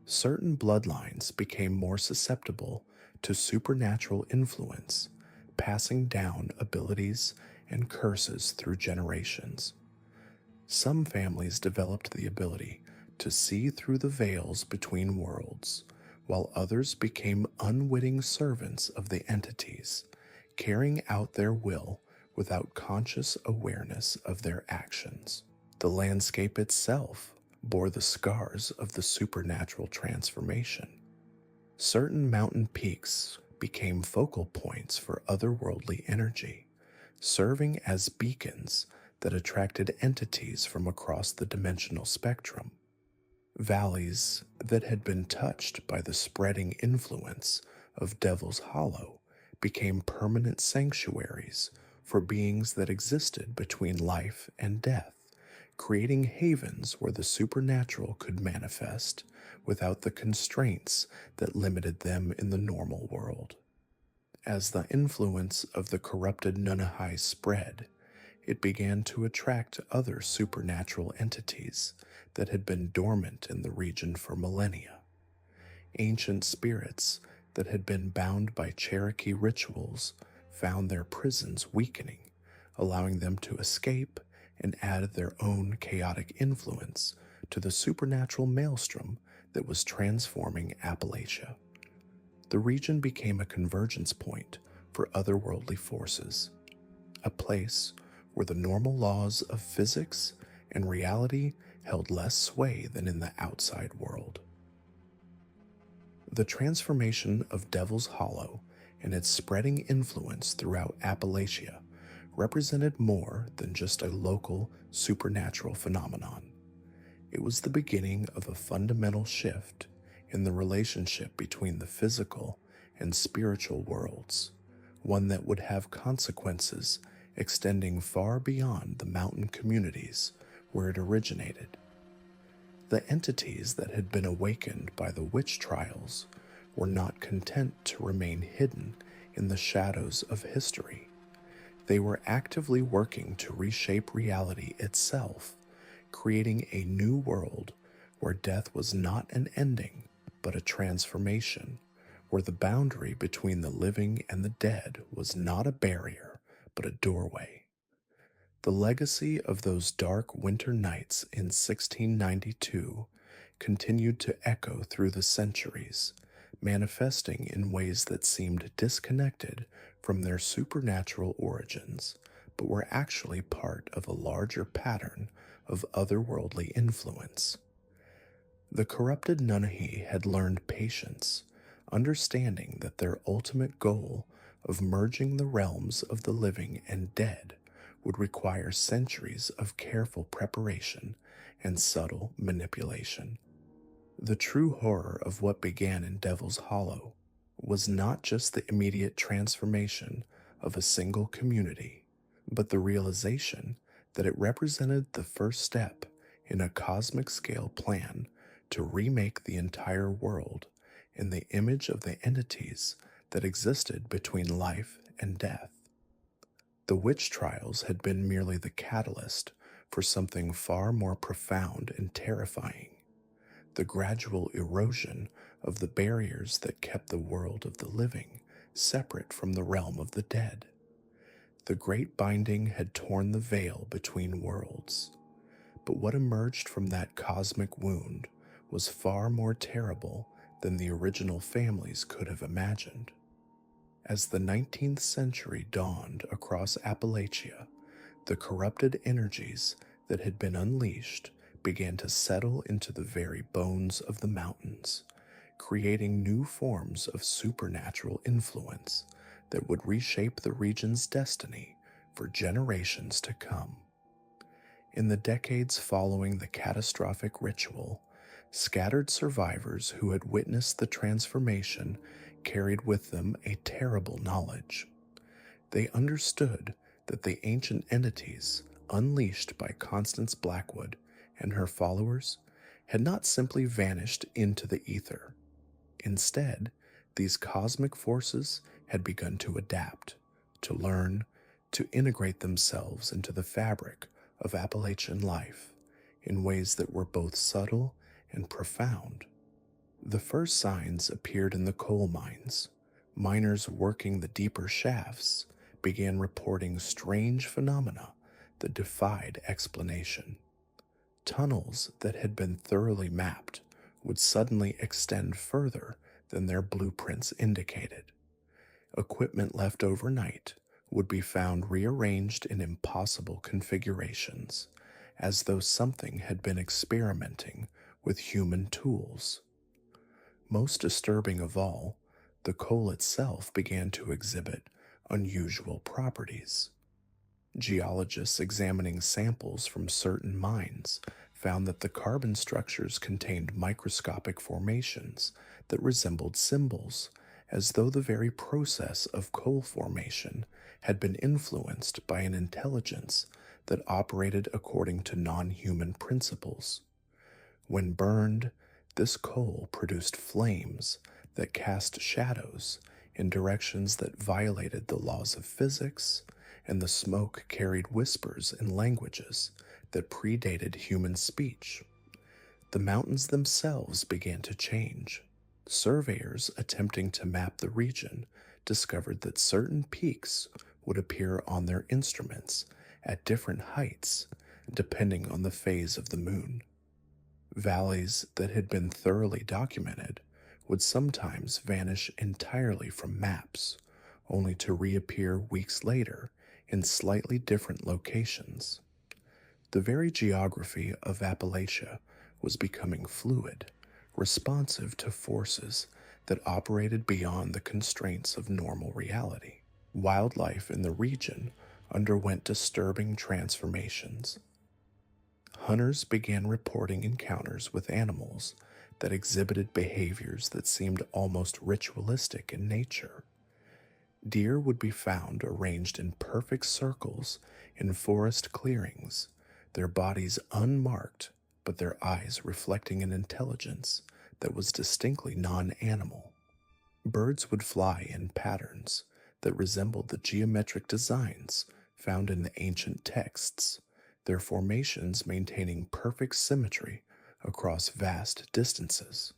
Certain bloodlines became more susceptible to supernatural influence, passing down abilities and curses through generations. Some families developed the ability to see through the veils between worlds, while others became unwitting servants of the entities, carrying out their will without conscious awareness of their actions. The landscape itself bore the scars of the supernatural transformation. Certain mountain peaks became focal points for otherworldly energy, serving as beacons that attracted entities from across the dimensional spectrum. Valleys that had been touched by the spreading influence of Devil's Hollow became permanent sanctuaries for beings that existed between life and death, creating havens where the supernatural could manifest without the constraints that limited them in the normal world. As the influence of the corrupted Nunnehi spread, it began to attract other supernatural entities that had been dormant in the region for millennia. Ancient spirits that had been bound by Cherokee rituals found their prisons weakening, allowing them to escape and add their own chaotic influence to the supernatural maelstrom that was transforming Appalachia. The region became a convergence point for otherworldly forces, a place where the normal laws of physics and reality held less sway than in the outside world. The transformation of Devil's Hollow and its spreading influence throughout Appalachia represented more than just a local supernatural phenomenon. It was the beginning of a fundamental shift in the relationship between the physical and spiritual worlds, one that would have consequences extending far beyond the mountain communities where it originated. The entities that had been awakened by the witch trials were not content to remain hidden in the shadows of history. They were actively working to reshape reality itself, creating a new world where death was not an ending, but a transformation, where the boundary between the living and the dead was not a barrier, but a doorway. The legacy of those dark winter nights in 1692 continued to echo through the centuries, manifesting in ways that seemed disconnected from their supernatural origins, but were actually part of a larger pattern of otherworldly influence. The corrupted Nunnehi had learned patience, understanding that their ultimate goal of merging the realms of the living and dead would require centuries of careful preparation and subtle manipulation. The true horror of what began in Devil's Hollow was not just the immediate transformation of a single community, but the realization that it represented the first step in a cosmic scale plan to remake the entire world in the image of the entities that existed between life and death. The witch trials had been merely the catalyst for something far more profound and terrifying: the gradual erosion of the barriers that kept the world of the living separate from the realm of the dead. The great binding had torn the veil between worlds, but what emerged from that cosmic wound was far more terrible than the original families could have imagined. As the 19th century dawned across Appalachia, the corrupted energies that had been unleashed began to settle into the very bones of the mountains, creating new forms of supernatural influence that would reshape the region's destiny for generations to come. In the decades following the catastrophic ritual, scattered survivors who had witnessed the transformation carried with them a terrible knowledge. They understood that the ancient entities unleashed by Constance Blackwood and her followers had not simply vanished into the ether. Instead, these cosmic forces had begun to adapt, to learn, to integrate themselves into the fabric of Appalachian life in ways that were both subtle and profound. The first signs appeared in the coal mines. Miners working the deeper shafts began reporting strange phenomena that defied explanation. Tunnels that had been thoroughly mapped would suddenly extend further than their blueprints indicated. Equipment left overnight would be found rearranged in impossible configurations, as though something had been experimenting with human tools. Most disturbing of all, the coal itself began to exhibit unusual properties. Geologists examining samples from certain mines found that the carbon structures contained microscopic formations that resembled symbols, as though the very process of coal formation had been influenced by an intelligence that operated according to non-human principles. When burned, this coal produced flames that cast shadows in directions that violated the laws of physics, and the smoke carried whispers in languages that predated human speech. The mountains themselves began to change. Surveyors attempting to map the region discovered that certain peaks would appear on their instruments at different heights depending on the phase of the moon. Valleys that had been thoroughly documented would sometimes vanish entirely from maps, only to reappear weeks later in slightly different locations. The very geography of Appalachia was becoming fluid, responsive to forces that operated beyond the constraints of normal reality. Wildlife in the region underwent disturbing transformations. Hunters began reporting encounters with animals that exhibited behaviors that seemed almost ritualistic in nature. Deer would be found arranged in perfect circles in forest clearings, their bodies unmarked, but their eyes reflecting an intelligence that was distinctly non-animal. Birds would fly in patterns that resembled the geometric designs found in the ancient texts, their formations maintaining perfect symmetry across vast distances.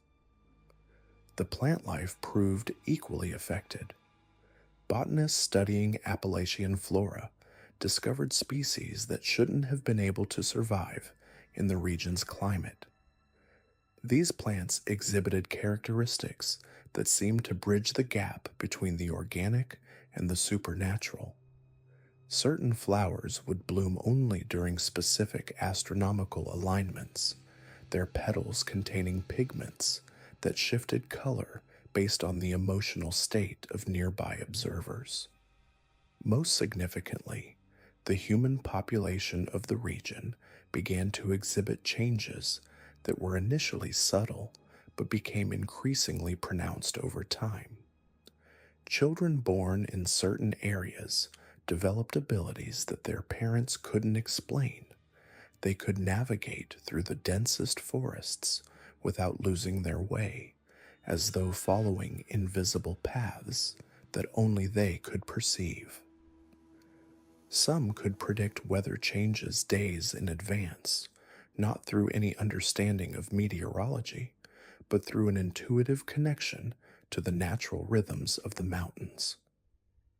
The plant life proved equally affected. Botanists studying Appalachian flora discovered species that shouldn't have been able to survive in the region's climate. These plants exhibited characteristics that seemed to bridge the gap between the organic and the supernatural. Certain flowers would bloom only during specific astronomical alignments, their petals containing pigments that shifted color based on the emotional state of nearby observers. Most significantly, the human population of the region began to exhibit changes that were initially subtle but became increasingly pronounced over time. Children born in certain areas developed abilities that their parents couldn't explain. They could navigate through the densest forests without losing their way, as though following invisible paths that only they could perceive. Some could predict weather changes days in advance, not through any understanding of meteorology, but through an intuitive connection to the natural rhythms of the mountains.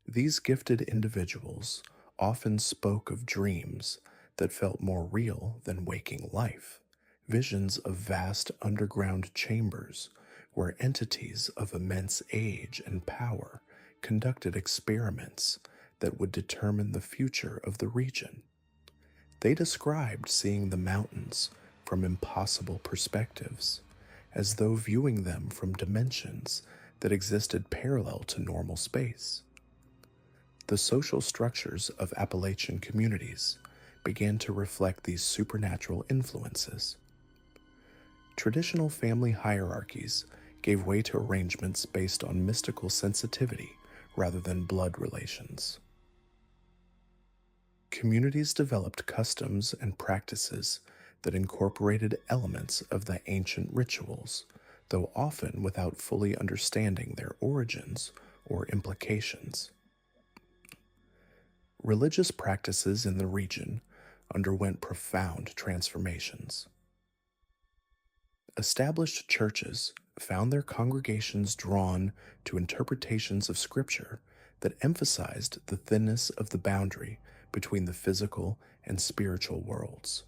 These gifted individuals often spoke of dreams that felt more real than waking life, visions of vast underground chambers where entities of immense age and power conducted experiments that would determine the future of the region. They described seeing the mountains from impossible perspectives, as though viewing them from dimensions that existed parallel to normal space. The social structures of Appalachian communities began to reflect these supernatural influences. Traditional family hierarchies gave way to arrangements based on mystical sensitivity rather than blood relations. Communities developed customs and practices that incorporated elements of the ancient rituals, though often without fully understanding their origins or implications. Religious practices in the region underwent profound transformations. Established churches found their congregations drawn to interpretations of Scripture that emphasized the thinness of the boundary between the physical and spiritual worlds.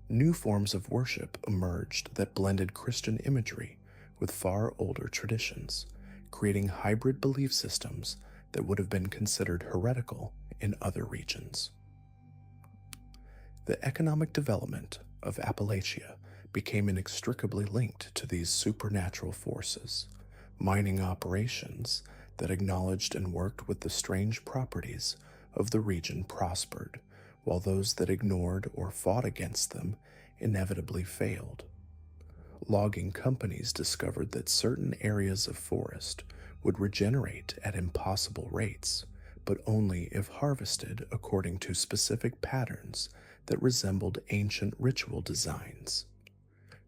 New forms of worship emerged that blended Christian imagery with far older traditions, creating hybrid belief systems that would have been considered heretical in other regions. The economic development of Appalachia became inextricably linked to these supernatural forces. Mining operations that acknowledged and worked with the strange properties of the region prospered, while those that ignored or fought against them inevitably failed. Logging companies discovered that certain areas of forest would regenerate at impossible rates, but only if harvested according to specific patterns that resembled ancient ritual designs.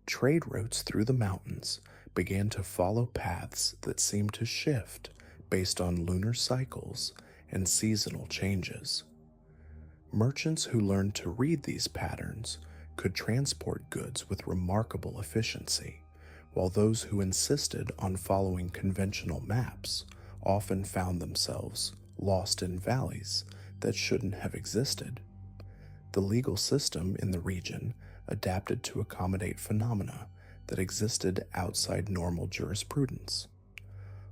Trade routes through the mountains began to follow paths that seemed to shift based on lunar cycles and seasonal changes. Merchants who learned to read these patterns could transport goods with remarkable efficiency, while those who insisted on following conventional maps often found themselves lost in valleys that shouldn't have existed. The legal system in the region adapted to accommodate phenomena that existed outside normal jurisprudence.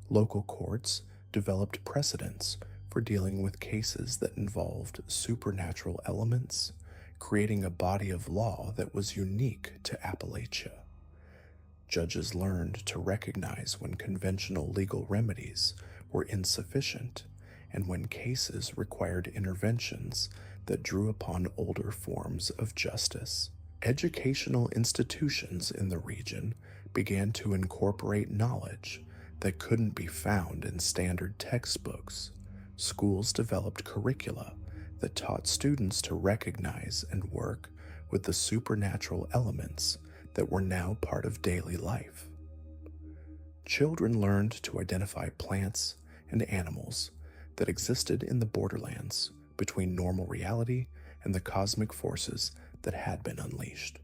Local courts developed precedents for dealing with cases that involved supernatural elements, creating a body of law that was unique to Appalachia. Judges learned to recognize when conventional legal remedies were insufficient and when cases required interventions that drew upon older forms of justice. Educational institutions in the region began to incorporate knowledge that couldn't be found in standard textbooks. Schools developed curricula that taught students to recognize and work with the supernatural elements that were now part of daily life. Children learned to identify plants and animals that existed in the borderlands between normal reality and the cosmic forces that had been unleashed.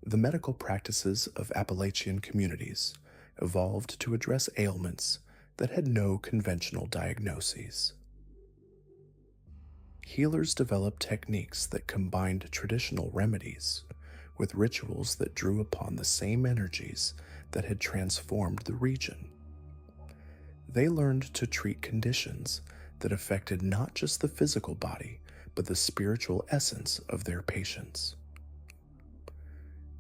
The medical practices of Appalachian communities evolved to address ailments that had no conventional diagnoses. Healers developed techniques that combined traditional remedies with rituals that drew upon the same energies that had transformed the region. They learned to treat conditions that affected not just the physical body, but the spiritual essence of their patients.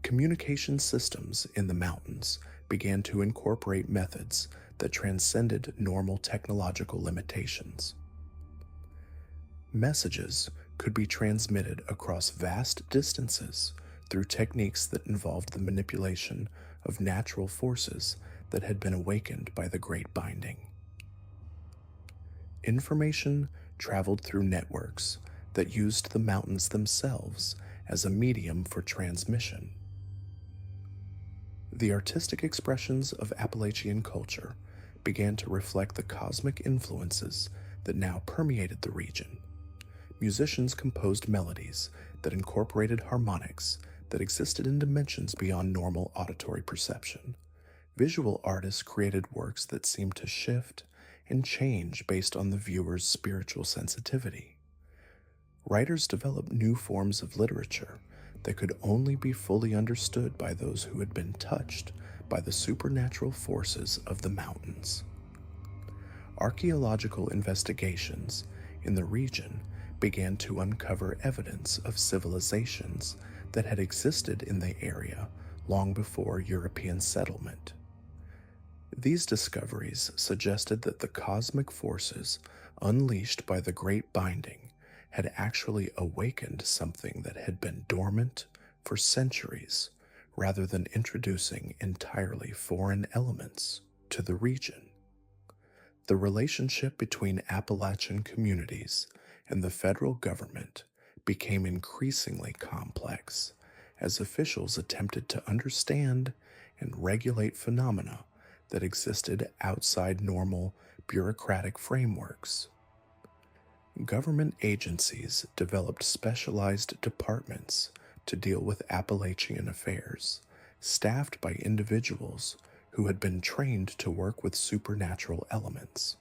Communication systems in the mountains began to incorporate methods that transcended normal technological limitations. Messages could be transmitted across vast distances through techniques that involved the manipulation of natural forces that had been awakened by the Great Binding. Information traveled through networks that used the mountains themselves as a medium for transmission. The artistic expressions of Appalachian culture began to reflect the cosmic influences that now permeated the region. Musicians composed melodies that incorporated harmonics that existed in dimensions beyond normal auditory perception. Visual artists created works that seemed to shift and change based on the viewer's spiritual sensitivity. Writers developed new forms of literature that could only be fully understood by those who had been touched by the supernatural forces of the mountains. Archaeological investigations in the region began to uncover evidence of civilizations that had existed in the area long before European settlement. These discoveries suggested that the cosmic forces unleashed by the Great Binding had actually awakened something that had been dormant for centuries, rather than introducing entirely foreign elements to the region. The relationship between Appalachian communities and the federal government became increasingly complex as officials attempted to understand and regulate phenomena that existed outside normal bureaucratic frameworks. Government agencies developed specialized departments to deal with Appalachian affairs, staffed by individuals who had been trained to work with supernatural elements.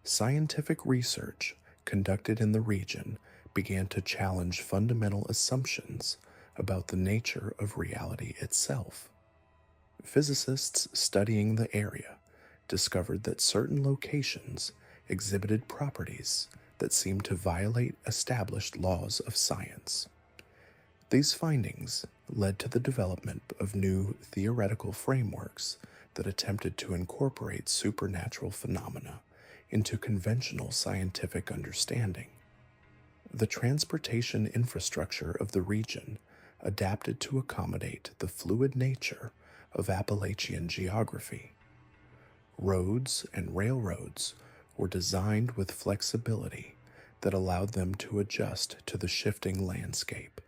Scientific research conducted in the region began to challenge fundamental assumptions about the nature of reality itself. Physicists studying the area discovered that certain locations exhibited properties that seemed to violate established laws of science. These findings led to the development of new theoretical frameworks that attempted to incorporate supernatural phenomena into conventional scientific understanding. The transportation infrastructure of the region adapted to accommodate the fluid nature of Appalachian geography. Roads and railroads were designed with flexibility that allowed them to adjust to the shifting landscape.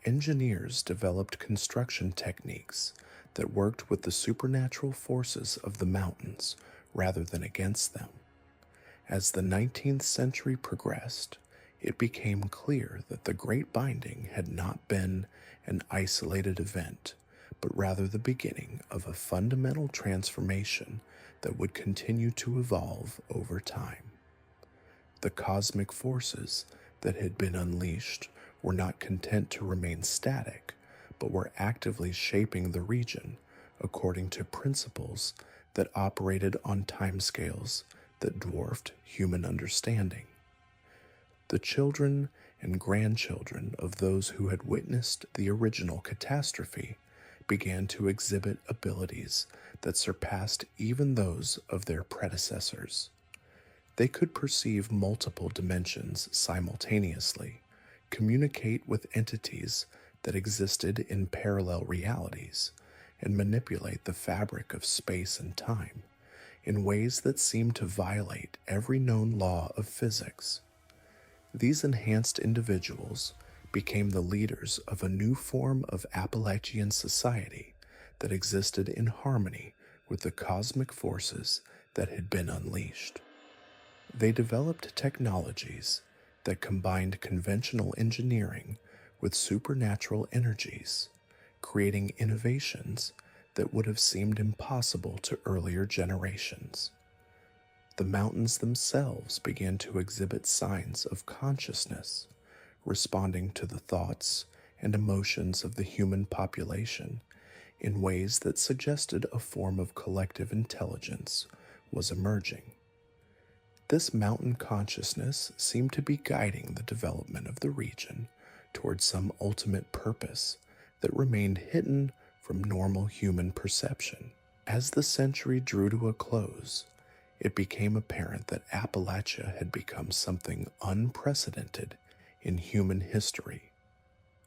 Engineers developed construction techniques that worked with the supernatural forces of the mountains rather than against them. As the 19th century progressed, it became clear that the Great Binding had not been an isolated event, but rather the beginning of a fundamental transformation that would continue to evolve over time. The cosmic forces that had been unleashed were not content to remain static, but were actively shaping the region according to principles that operated on timescales that dwarfed human understanding. The children and grandchildren of those who had witnessed the original catastrophe began to exhibit abilities that surpassed even those of their predecessors. They could perceive multiple dimensions simultaneously, communicate with entities that existed in parallel realities and manipulate the fabric of space and time in ways that seemed to violate every known law of physics. These enhanced individuals became the leaders of a new form of Appalachian society that existed in harmony with the cosmic forces that had been unleashed. They developed technologies that combined conventional engineering with supernatural energies, creating innovations that would have seemed impossible to earlier generations. The mountains themselves began to exhibit signs of consciousness, responding to the thoughts and emotions of the human population in ways that suggested a form of collective intelligence was emerging. This mountain consciousness seemed to be guiding the development of the region towards some ultimate purpose that remained hidden from normal human perception. As the century drew to a close, it became apparent that Appalachia had become something unprecedented in human history,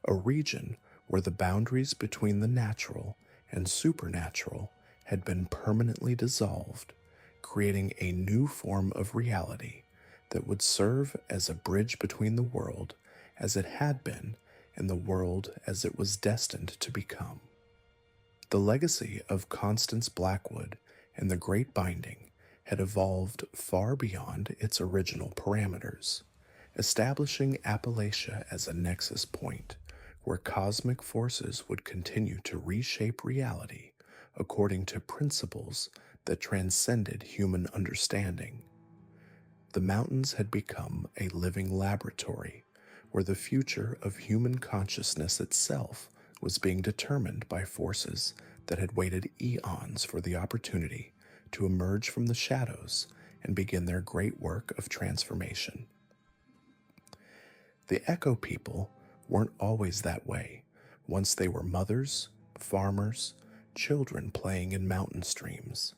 a region where the boundaries between the natural and supernatural had been permanently dissolved, creating a new form of reality that would serve as a bridge between the world as it had been and the world as it was destined to become. The legacy of Constance Blackwood and the Great Binding had evolved far beyond its original parameters, establishing Appalachia as a nexus point where cosmic forces would continue to reshape reality according to principles that transcended human understanding. The mountains had become a living laboratory where the future of human consciousness itself was being determined by forces that had waited eons for the opportunity to emerge from the shadows and begin their great work of transformation. The Echo people weren't always that way. Once they were mothers, farmers, children playing in mountain streams.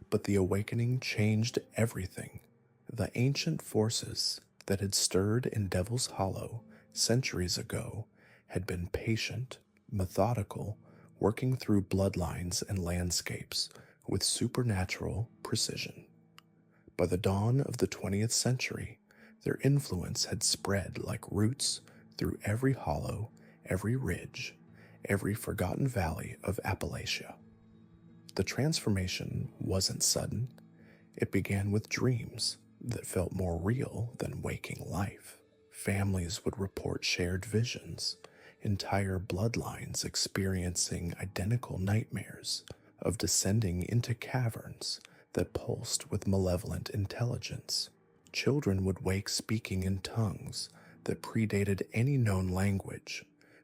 But the awakening changed everything. The ancient forces that had stirred in Devil's Hollow centuries ago had been patient, methodical, working through bloodlines and landscapes with supernatural precision. By the dawn of the 20th century, their influence had spread like roots through every hollow, every ridge, every forgotten valley of Appalachia. The transformation wasn't sudden. It began with dreams that felt more real than waking life. Families would report shared visions, entire bloodlines experiencing identical nightmares of descending into caverns that pulsed with malevolent intelligence. Children would wake speaking in tongues that predated any known language,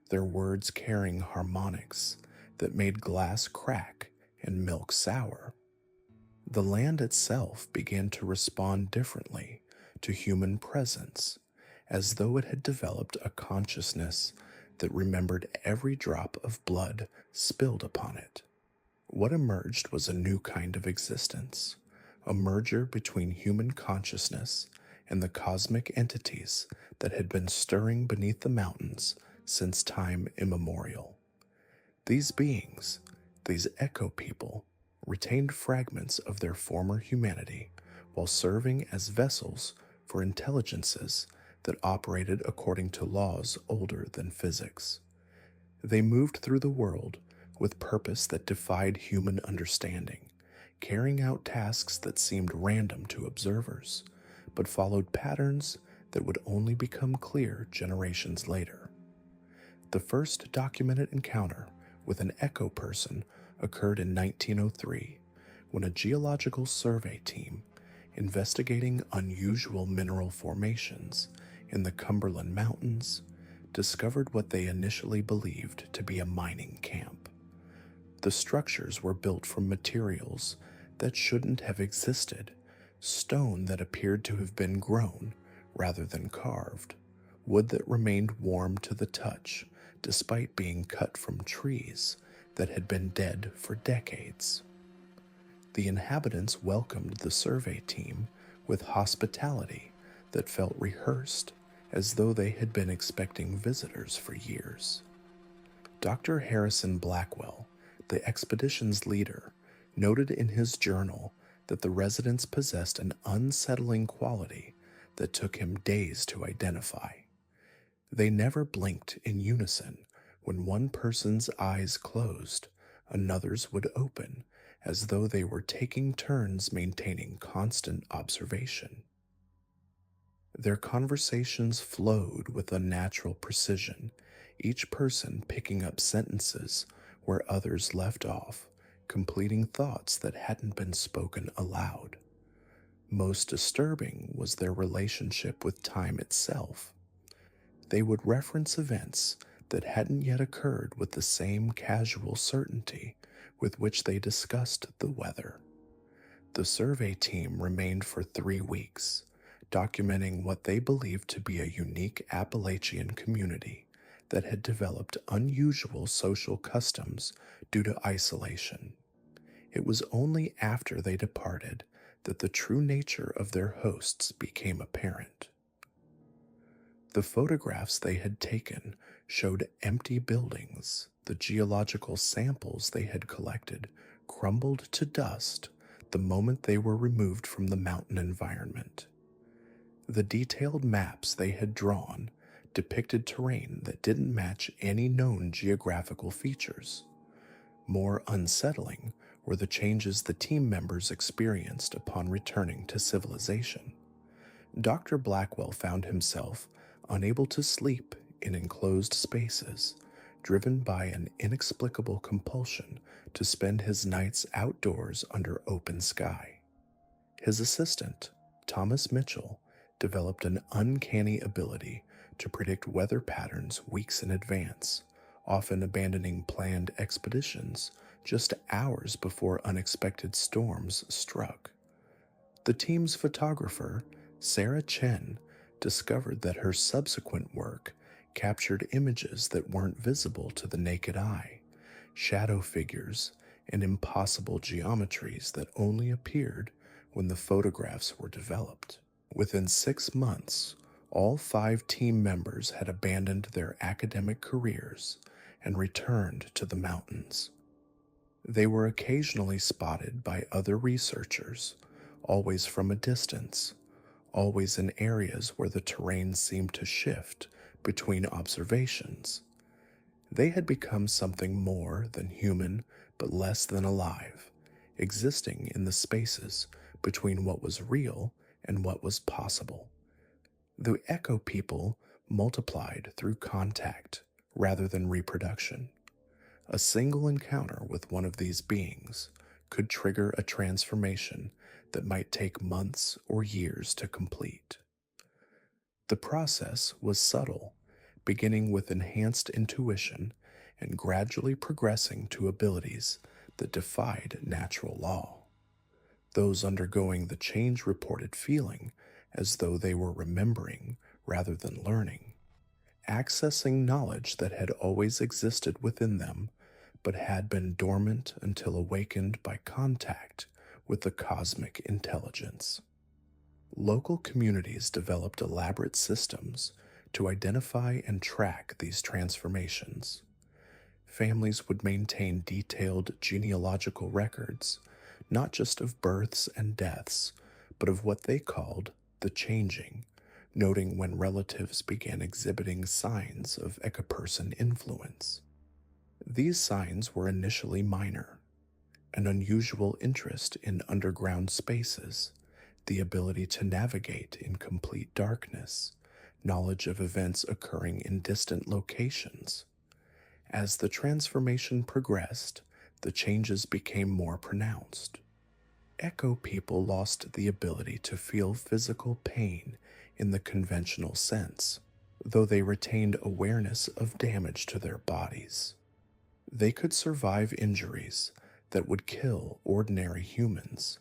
their words carrying harmonics that made glass crack and milk sour. The land itself began to respond differently to human presence, as though it had developed a consciousness that remembered every drop of blood spilled upon it. What emerged was a new kind of existence, a merger between human consciousness and the cosmic entities that had been stirring beneath the mountains since time immemorial. These beings, these Echo people, retained fragments of their former humanity while serving as vessels for intelligences that operated according to laws older than physics. They moved through the world with purpose that defied human understanding, carrying out tasks that seemed random to observers, but followed patterns that would only become clear generations later. The first documented encounter with an Echo person occurred in 1903, when a geological survey team investigating unusual mineral formations in the Cumberland Mountains discovered what they initially believed to be a mining camp. The structures were built from materials that shouldn't have existed, stone that appeared to have been grown rather than carved, wood that remained warm to the touch despite being cut from trees that had been dead for decades. The inhabitants welcomed the survey team with hospitality that felt rehearsed, as though they had been expecting visitors for years. Dr. Harrison Blackwell, the expedition's leader, noted in his journal that the residents possessed an unsettling quality that took him days to identify. They never blinked in unison. When one person's eyes closed, another's would open, as though they were taking turns maintaining constant observation. Their conversations flowed with unnatural precision, each person picking up sentences where others left off, completing thoughts that hadn't been spoken aloud. Most disturbing was their relationship with time itself. They would reference events that hadn't yet occurred with the same casual certainty with which they discussed the weather. The survey team remained for 3 weeks, documenting what they believed to be a unique Appalachian community that had developed unusual social customs due to isolation. It was only after they departed that the true nature of their hosts became apparent. The photographs they had taken showed empty buildings. The geological samples they had collected crumbled to dust the moment they were removed from the mountain environment. The detailed maps they had drawn depicted terrain that didn't match any known geographical features. More unsettling were the changes the team members experienced upon returning to civilization. Dr. Blackwell found himself unable to sleep in enclosed spaces, driven by an inexplicable compulsion to spend his nights outdoors under open sky. His assistant, Thomas Mitchell, developed an uncanny ability to predict weather patterns weeks in advance, often abandoning planned expeditions just hours before unexpected storms struck. The team's photographer, Sarah Chen, discovered that her subsequent work captured images that weren't visible to the naked eye, shadow figures, and impossible geometries that only appeared when the photographs were developed. Within 6 months, all 5 team members had abandoned their academic careers and returned to the mountains. They were occasionally spotted by other researchers, always from a distance, always in areas where the terrain seemed to shift between observations. They had become something more than human but less than alive, existing in the spaces between what was real and what was possible. The echo people multiplied through contact rather than reproduction. A single encounter with one of these beings could trigger a transformation that might take months or years to complete. The process was subtle, beginning with enhanced intuition and gradually progressing to abilities that defied natural law. Those undergoing the change reported feeling as though they were remembering rather than learning, accessing knowledge that had always existed within them but had been dormant until awakened by contact with the cosmic intelligence. Local communities developed elaborate systems to identify and track these transformations. Families would maintain detailed genealogical records, not just of births and deaths, but of what they called the changing, noting when relatives began exhibiting signs of ecoperson influence. These signs were initially minor: an unusual interest in underground spaces, the ability to navigate in complete darkness, knowledge of events occurring in distant locations. As the transformation progressed, the changes became more pronounced. Echo people lost the ability to feel physical pain in the conventional sense, though they retained awareness of damage to their bodies. They could survive injuries that would kill ordinary humans,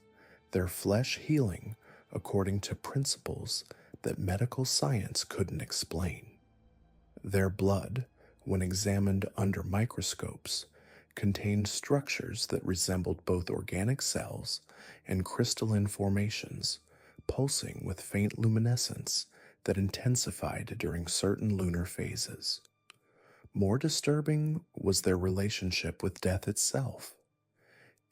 their flesh healing according to principles that medical science couldn't explain. Their blood, when examined under microscopes, contained structures that resembled both organic cells and crystalline formations, pulsing with faint luminescence that intensified during certain lunar phases. More disturbing was their relationship with death itself.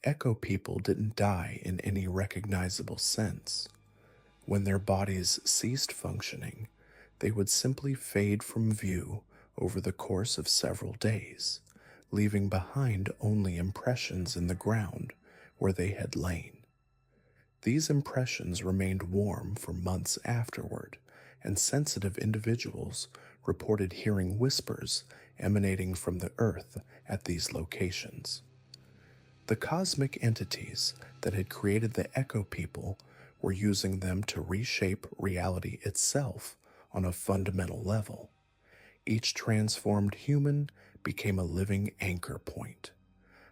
Echo people didn't die in any recognizable sense. When their bodies ceased functioning, they would simply fade from view over the course of several days, leaving behind only impressions in the ground where they had lain. These impressions remained warm for months afterward, and sensitive individuals reported hearing whispers emanating from the earth at these locations. The cosmic entities that had created the Echo people were using them to reshape reality itself on a fundamental level. Each transformed human became a living anchor point,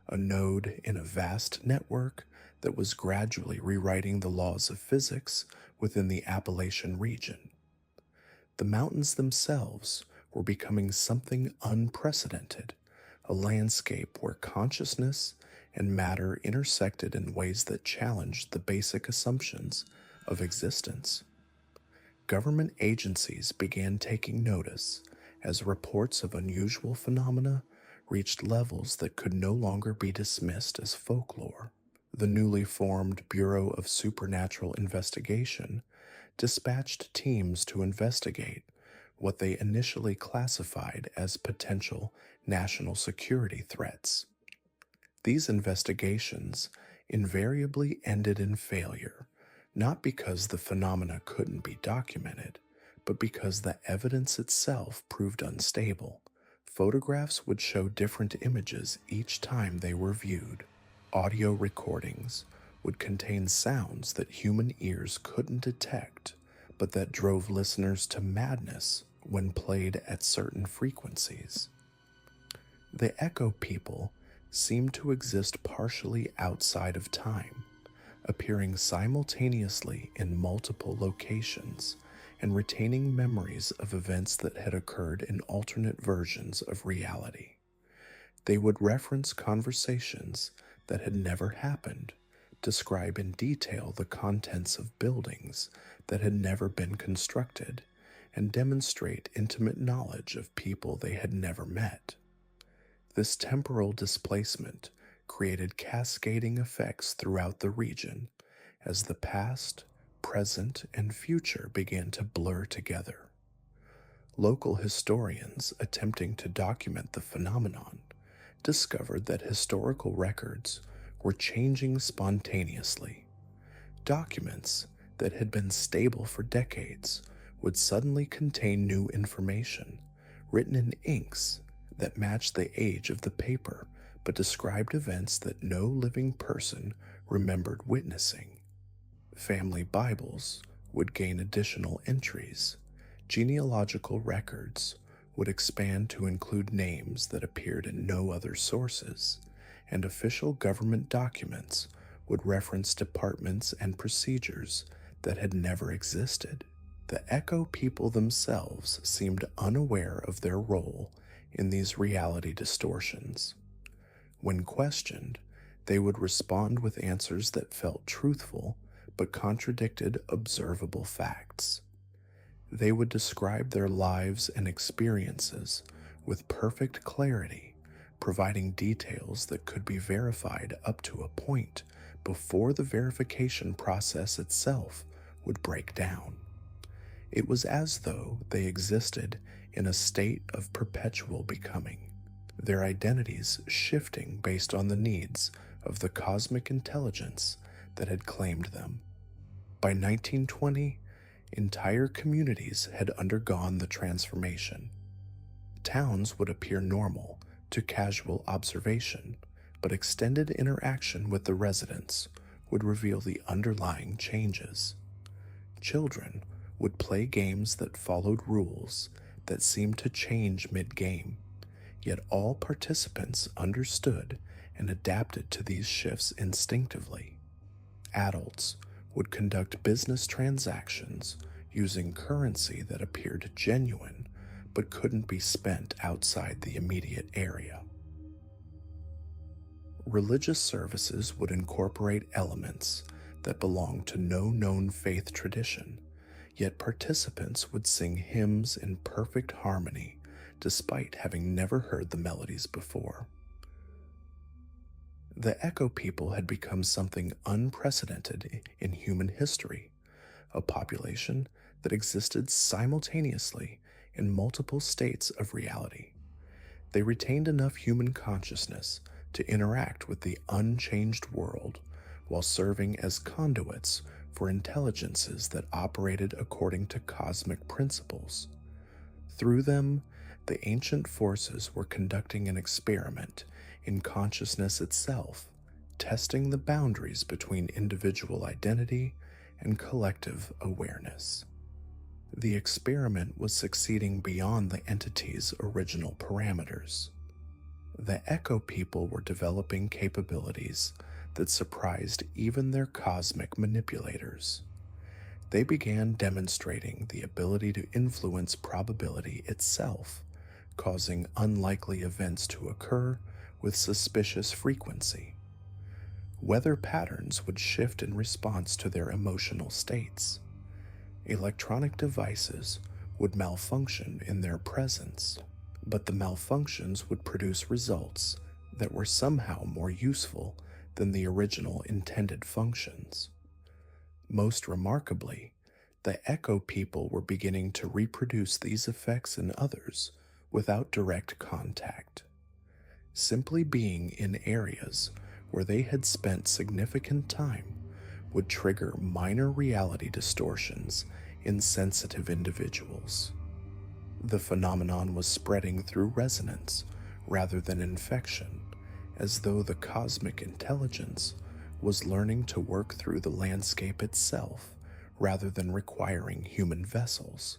a node in a vast network that was gradually rewriting the laws of physics within the Appalachian region. The mountains themselves were becoming something unprecedented, a landscape where consciousness and matter intersected in ways that challenged the basic assumptions of existence. Government agencies began taking notice as reports of unusual phenomena reached levels that could no longer be dismissed as folklore. The newly formed Bureau of Supernatural Investigation dispatched teams to investigate what they initially classified as potential national security threats. These investigations invariably ended in failure, not because the phenomena couldn't be documented, but because the evidence itself proved unstable. Photographs would show different images each time they were viewed. Audio recordings would contain sounds that human ears couldn't detect, but that drove listeners to madness when played at certain frequencies. The Echo people seemed to exist partially outside of time, appearing simultaneously in multiple locations and retaining memories of events that had occurred in alternate versions of reality. They would reference conversations that had never happened, describe in detail the contents of buildings that had never been constructed, and demonstrate intimate knowledge of people they had never met. This temporal displacement created cascading effects throughout the region as the past, present, and future began to blur together. Local historians attempting to document the phenomenon discovered that historical records were changing spontaneously. Documents that had been stable for decades would suddenly contain new information, written in inks that matched the age of the paper but described events that no living person remembered witnessing. Family Bibles would gain additional entries. Genealogical records would expand to include names that appeared in no other sources, and official government documents would reference departments and procedures that had never existed. The Echo people themselves seemed unaware of their role in these reality distortions. When questioned, they would respond with answers that felt truthful but contradicted observable facts. They would describe their lives and experiences with perfect clarity, providing details that could be verified up to a point before the verification process itself would break down. It was as though they existed in a state of perpetual becoming, their identities shifting based on the needs of the cosmic intelligence that had claimed them. By 1920, entire communities had undergone the transformation. Towns would appear normal to casual observation, but extended interaction with the residents would reveal the underlying changes. Children would play games that followed rules that seemed to change mid-game, yet all participants understood and adapted to these shifts instinctively. Adults would conduct business transactions using currency that appeared genuine but couldn't be spent outside the immediate area. Religious services would incorporate elements that belonged to no known faith tradition, yet participants would sing hymns in perfect harmony despite having never heard the melodies before. The Echo people had become something unprecedented in human history, a population that existed simultaneously in multiple states of reality. They retained enough human consciousness to interact with the unchanged world while serving as conduits for intelligences that operated according to cosmic principles. Through them, the ancient forces were conducting an experiment in consciousness itself, testing the boundaries between individual identity and collective awareness. The experiment was succeeding beyond the entity's original parameters. The Echo people were developing capabilities that surprised even their cosmic manipulators. They began demonstrating the ability to influence probability itself, causing unlikely events to occur with suspicious frequency. Weather patterns would shift in response to their emotional states. Electronic devices would malfunction in their presence, but the malfunctions would produce results that were somehow more useful than the original intended functions. Most remarkably, the Echo people were beginning to reproduce these effects in others without direct contact. Simply being in areas where they had spent significant time would trigger minor reality distortions in sensitive individuals. The phenomenon was spreading through resonance rather than infection, as though the cosmic intelligence was learning to work through the landscape itself rather than requiring human vessels.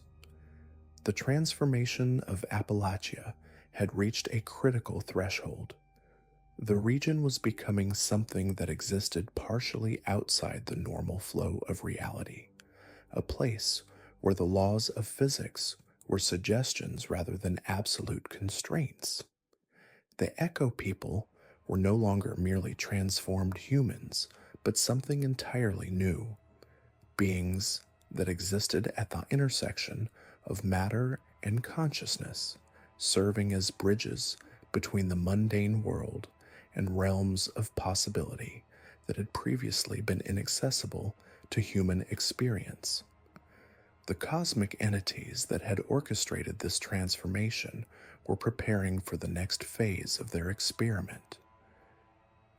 The transformation of Appalachia had reached a critical threshold. The region was becoming something that existed partially outside the normal flow of reality, a place where the laws of physics were suggestions rather than absolute constraints. The Echo people were no longer merely transformed humans, but something entirely new, beings that existed at the intersection of matter and consciousness, serving as bridges between the mundane world and realms of possibility that had previously been inaccessible to human experience. The cosmic entities that had orchestrated this transformation were preparing for the next phase of their experiment.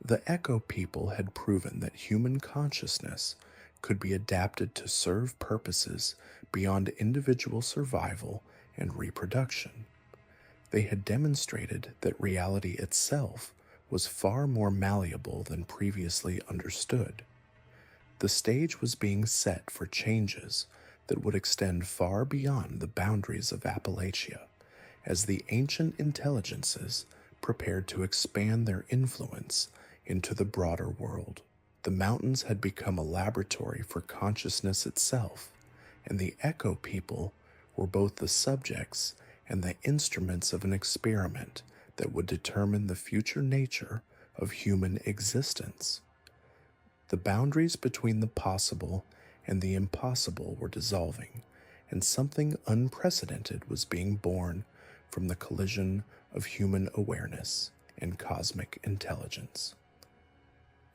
The Echo people had proven that human consciousness could be adapted to serve purposes beyond individual survival and reproduction. They had demonstrated that reality itself was far more malleable than previously understood. The stage was being set for changes that would extend far beyond the boundaries of Appalachia, as the ancient intelligences prepared to expand their influence into the broader world. The mountains had become a laboratory for consciousness itself, and the Echo people were both the subjects and the instruments of an experiment that would determine the future nature of human existence. The boundaries between the possible and the impossible were dissolving, and something unprecedented was being born from the collision of human awareness and cosmic intelligence.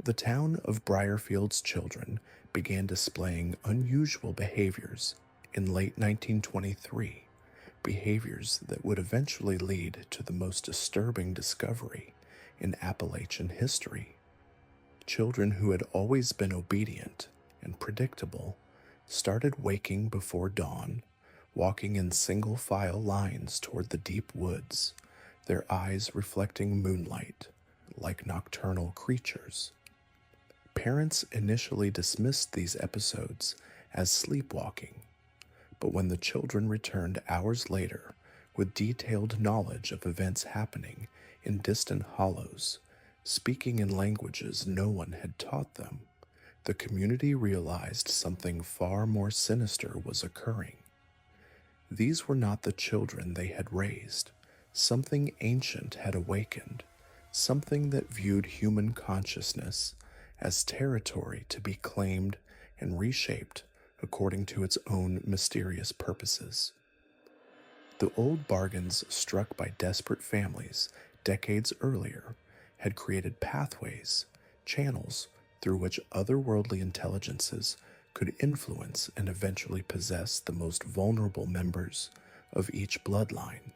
The town of Briarfield's children began displaying unusual behaviors in late 1923, behaviors that would eventually lead to the most disturbing discovery in Appalachian history. Children who had always been obedient and predictable started waking before dawn, walking in single file lines toward the deep woods, their eyes reflecting moonlight like nocturnal creatures. Parents initially dismissed these episodes as sleepwalking, but when the children returned hours later with detailed knowledge of events happening in distant hollows, speaking in languages no one had taught them, the community realized something far more sinister was occurring. These were not the children they had raised. Something ancient had awakened, something that viewed human consciousness as territory to be claimed and reshaped according to its own mysterious purposes. The old bargains struck by desperate families decades earlier had created pathways, channels through which otherworldly intelligences could influence and eventually possess the most vulnerable members of each bloodline.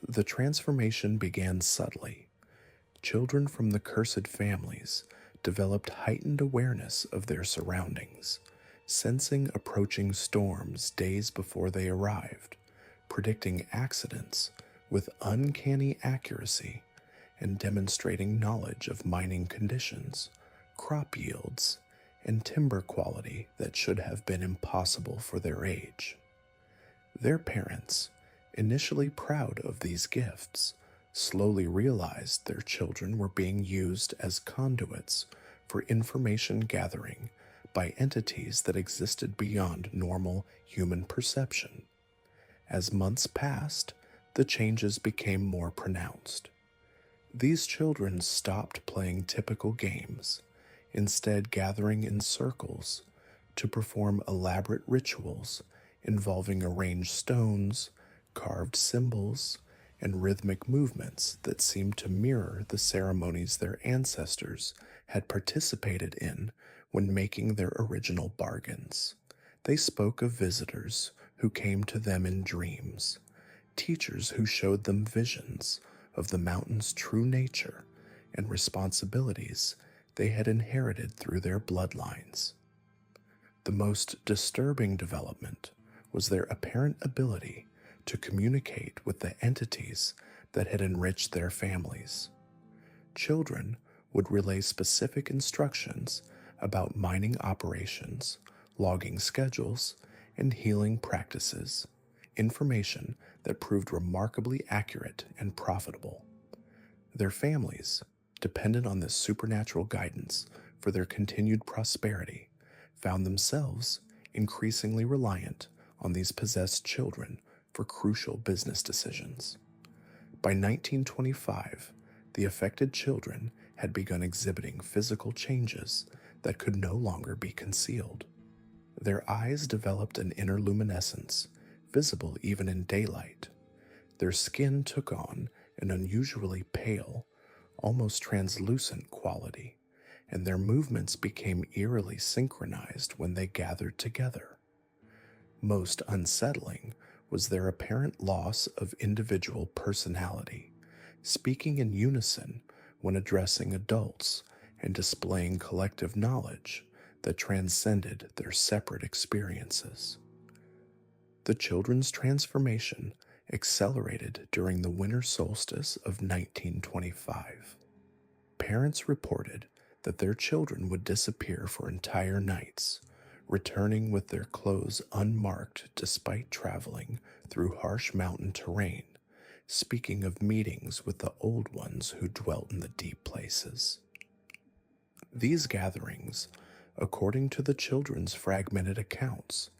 The transformation began subtly. Children from the cursed families developed heightened awareness of their surroundings, sensing approaching storms days before they arrived, predicting accidents with uncanny accuracy, and demonstrating knowledge of mining conditions, crop yields, and timber quality that should have been impossible for their age. Their parents, initially proud of these gifts, slowly realized their children were being used as conduits for information gathering by entities that existed beyond normal human perception. As months passed, the changes became more pronounced. These children stopped playing typical games, instead gathering in circles to perform elaborate rituals involving arranged stones, carved symbols, and rhythmic movements that seemed to mirror the ceremonies their ancestors had participated in when making their original bargains. They spoke of visitors who came to them in dreams, teachers who showed them visions of the mountain's true nature and responsibilities they had inherited through their bloodlines. The most disturbing development was their apparent ability to communicate with the entities that had enriched their families. Children would relay specific instructions about mining operations, logging schedules, and healing practices, information that proved remarkably accurate and profitable. Their families, dependent on this supernatural guidance for their continued prosperity, found themselves increasingly reliant on these possessed children for crucial business decisions. By 1925, the affected children had begun exhibiting physical changes that could no longer be concealed. Their eyes developed an inner luminescence, visible even in daylight. Their skin took on an unusually pale, almost translucent quality, and their movements became eerily synchronized when they gathered together. Most unsettling was their apparent loss of individual personality, speaking in unison when addressing adults and displaying collective knowledge that transcended their separate experiences. The children's transformation accelerated during the winter solstice of 1925. Parents reported that their children would disappear for entire nights, returning with their clothes unmarked despite traveling through harsh mountain terrain, speaking of meetings with the old ones who dwelt in the deep places. These gatherings, according to the children's fragmented accounts,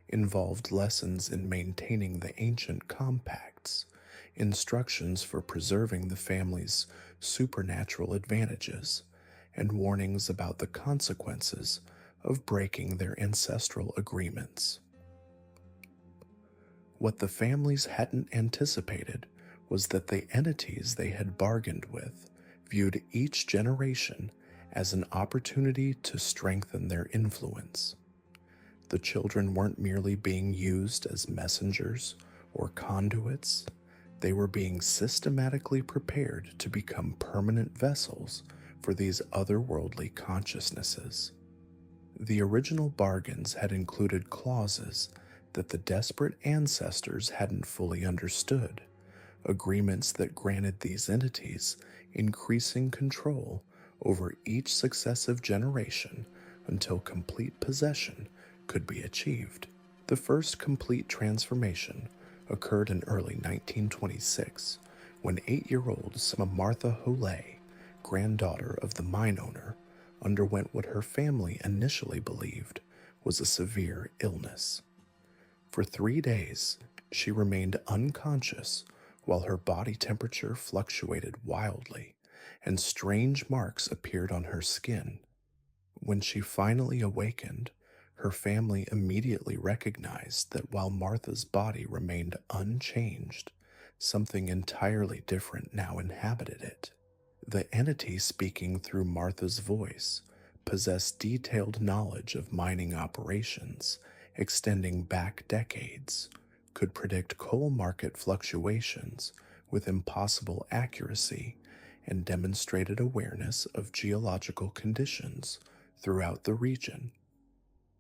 involved lessons in maintaining the ancient compacts, instructions for preserving the family's supernatural advantages, and warnings about the consequences of breaking their ancestral agreements. What the families hadn't anticipated was that the entities they had bargained with viewed each generation as an opportunity to strengthen their influence. The children weren't merely being used as messengers or conduits, they were being systematically prepared to become permanent vessels for these otherworldly consciousnesses. The original bargains had included clauses that the desperate ancestors hadn't fully understood, agreements that granted these entities increasing control over each successive generation until complete possession could be achieved. The first complete transformation occurred in early 1926 when 8-year-old Martha Holey, granddaughter of the mine owner, underwent what her family initially believed was a severe illness. For 3 days, she remained unconscious while her body temperature fluctuated wildly and strange marks appeared on her skin. When she finally awakened, Her family immediately recognized that while Martha's body remained unchanged, something entirely different now inhabited it. The entity speaking through Martha's voice possessed detailed knowledge of mining operations extending back decades, could predict coal market fluctuations with impossible accuracy, and demonstrated awareness of geological conditions throughout the region.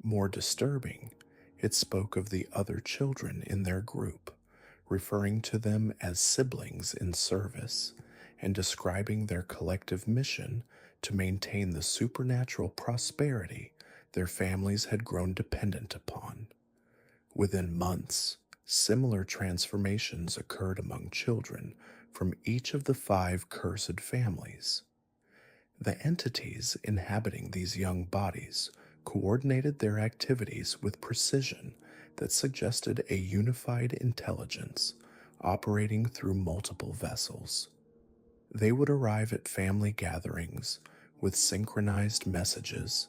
More disturbing, it spoke of the other children in their group, referring to them as siblings in service and describing their collective mission to maintain the supernatural prosperity their families had grown dependent upon. Within months, similar transformations occurred among children from each of the 5 cursed families. The entities inhabiting these young bodies coordinated their activities with precision that suggested a unified intelligence operating through multiple vessels. They would arrive at family gatherings with synchronized messages,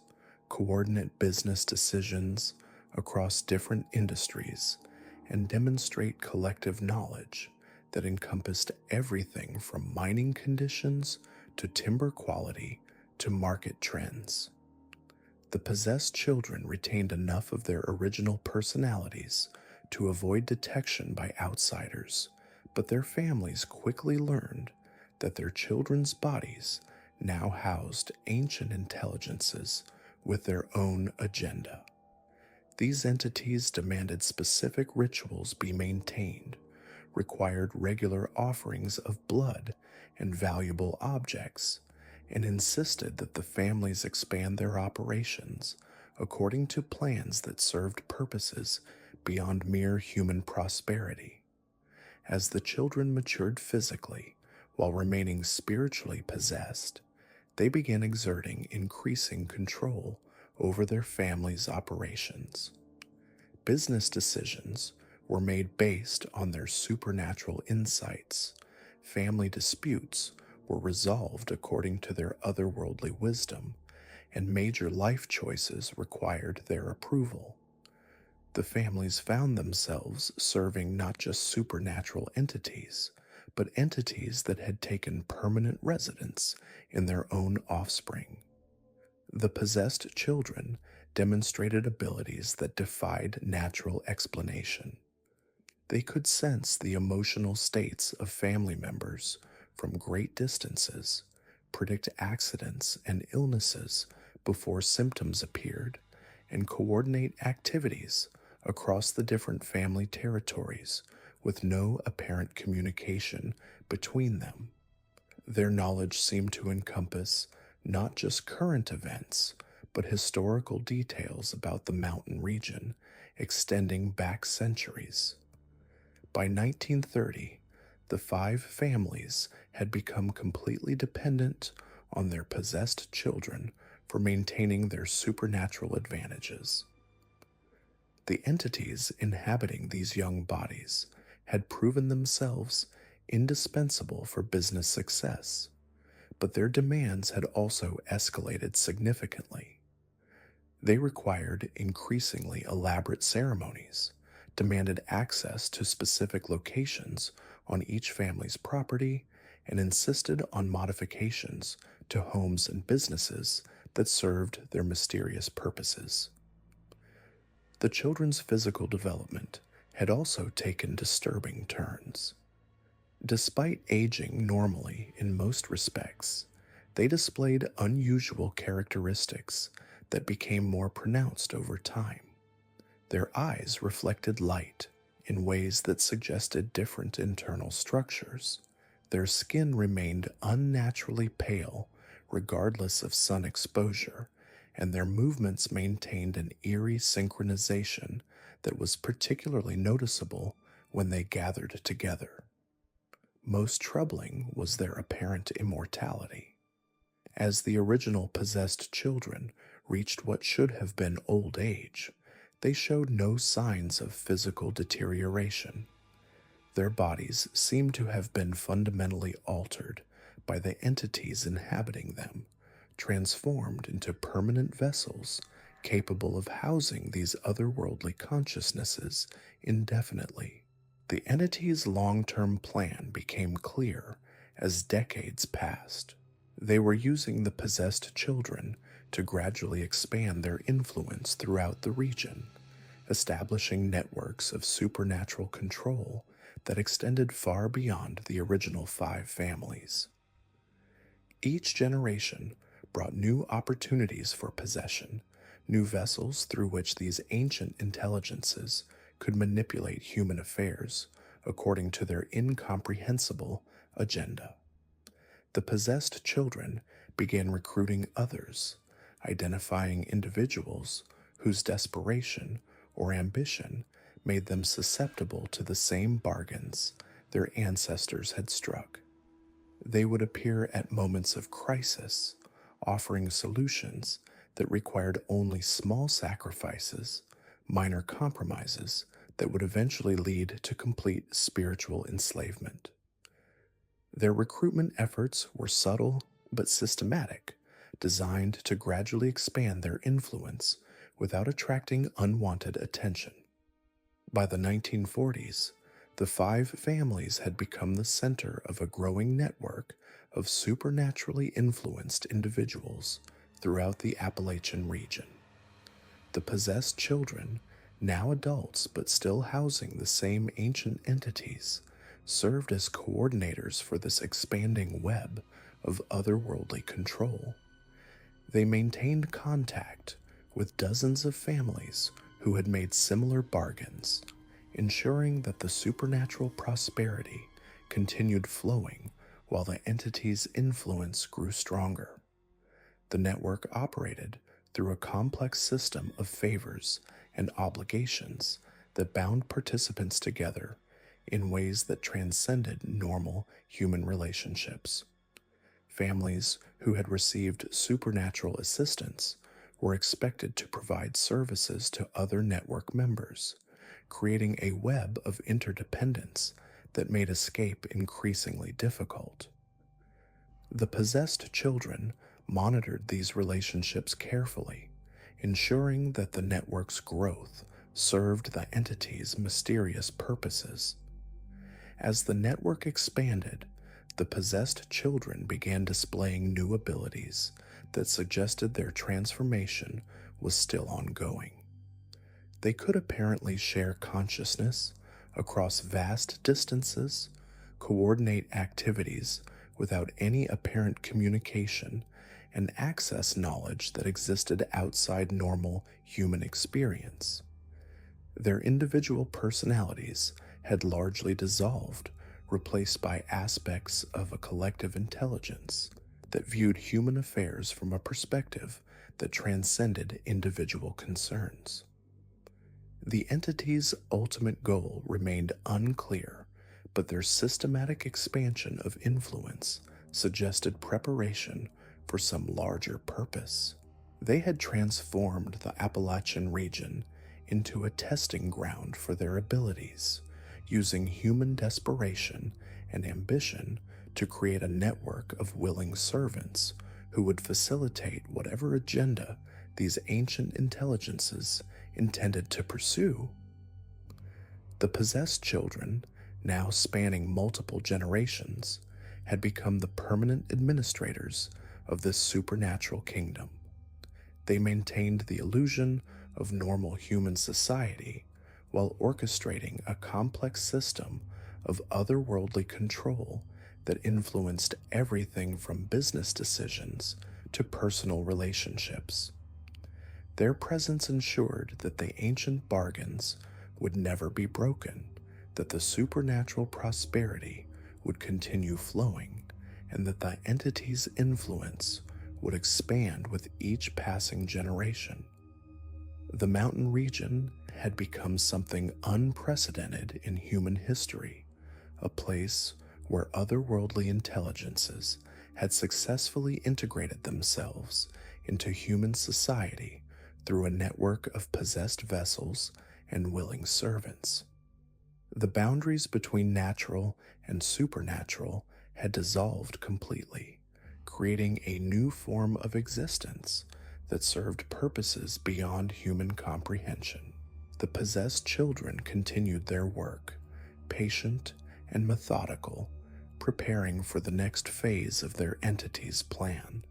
coordinate business decisions across different industries, and demonstrate collective knowledge that encompassed everything from mining conditions to timber quality to market trends. The possessed children retained enough of their original personalities to avoid detection by outsiders, but their families quickly learned that their children's bodies now housed ancient intelligences with their own agenda. These entities demanded specific rituals be maintained, required regular offerings of blood and valuable objects, and insisted that the families expand their operations according to plans that served purposes beyond mere human prosperity. As the children matured physically while remaining spiritually possessed, they began exerting increasing control over their family's operations. Business decisions were made based on their supernatural insights. Family disputes were resolved according to their otherworldly wisdom, and major life choices required their approval. The families found themselves serving not just supernatural entities, but entities that had taken permanent residence in their own offspring. The possessed children demonstrated abilities that defied natural explanation. They could sense the emotional states of family members from great distances, predict accidents and illnesses before symptoms appeared, and coordinate activities across the different family territories with no apparent communication between them. Their knowledge seemed to encompass not just current events, but historical details about the mountain region, extending back centuries. By 1930, the 5 families had become completely dependent on their possessed children for maintaining their supernatural advantages. The entities inhabiting these young bodies had proven themselves indispensable for business success, but their demands had also escalated significantly. They required increasingly elaborate ceremonies, demanded access to specific locations on each family's property, and insisted on modifications to homes and businesses that served their mysterious purposes. The children's physical development had also taken disturbing turns. Despite aging normally in most respects, they displayed unusual characteristics that became more pronounced over time. Their eyes reflected light in ways that suggested different internal structures. Their skin remained unnaturally pale regardless of sun exposure, and their movements maintained an eerie synchronization that was particularly noticeable when they gathered together. Most troubling was their apparent immortality. As the original possessed children reached what should have been old age, they showed no signs of physical deterioration. Their bodies seemed to have been fundamentally altered by the entities inhabiting them, transformed into permanent vessels capable of housing these otherworldly consciousnesses indefinitely. The entity's long-term plan became clear as decades passed. They were using the possessed children to gradually expand their influence throughout the region, establishing networks of supernatural control that extended far beyond the original 5 families. Each generation brought new opportunities for possession, new vessels through which these ancient intelligences could manipulate human affairs according to their incomprehensible agenda. The possessed children began recruiting others, identifying individuals whose desperation or ambition made them susceptible to the same bargains their ancestors had struck. They would appear at moments of crisis, offering solutions that required only small sacrifices, minor compromises that would eventually lead to complete spiritual enslavement. Their recruitment efforts were subtle but systematic, designed to gradually expand their influence without attracting unwanted attention. By the 1940s, the 5 families had become the center of a growing network of supernaturally influenced individuals throughout the Appalachian region. The possessed children, now adults but still housing the same ancient entities, served as coordinators for this expanding web of otherworldly control. They maintained contact with dozens of families who had made similar bargains, ensuring that the supernatural prosperity continued flowing while the entity's influence grew stronger. The network operated through a complex system of favors and obligations that bound participants together in ways that transcended normal human relationships. Families who had received supernatural assistance were expected to provide services to other network members, creating a web of interdependence that made escape increasingly difficult. The possessed children monitored these relationships carefully, ensuring that the network's growth served the entity's mysterious purposes. As the network expanded, the possessed children began displaying new abilities that suggested their transformation was still ongoing. They could apparently share consciousness across vast distances, coordinate activities without any apparent communication, and access knowledge that existed outside normal human experience. Their individual personalities had largely dissolved, replaced by aspects of a collective intelligence that viewed human affairs from a perspective that transcended individual concerns. The entity's ultimate goal remained unclear, but their systematic expansion of influence suggested preparation for some larger purpose. They had transformed the Appalachian region into a testing ground for their abilities, using human desperation and ambition to create a network of willing servants who would facilitate whatever agenda these ancient intelligences intended to pursue. The possessed children, now spanning multiple generations, had become the permanent administrators of this supernatural kingdom. They maintained the illusion of normal human society while orchestrating a complex system of otherworldly control that influenced everything from business decisions to personal relationships. Their presence ensured that the ancient bargains would never be broken, that the supernatural prosperity would continue flowing, and that the entity's influence would expand with each passing generation. The mountain region had become something unprecedented in human history, a place where otherworldly intelligences had successfully integrated themselves into human society through a network of possessed vessels and willing servants. The boundaries between natural and supernatural had dissolved completely, creating a new form of existence that served purposes beyond human comprehension. The possessed children continued their work, patient and methodical, preparing for the next phase of their entity's plan.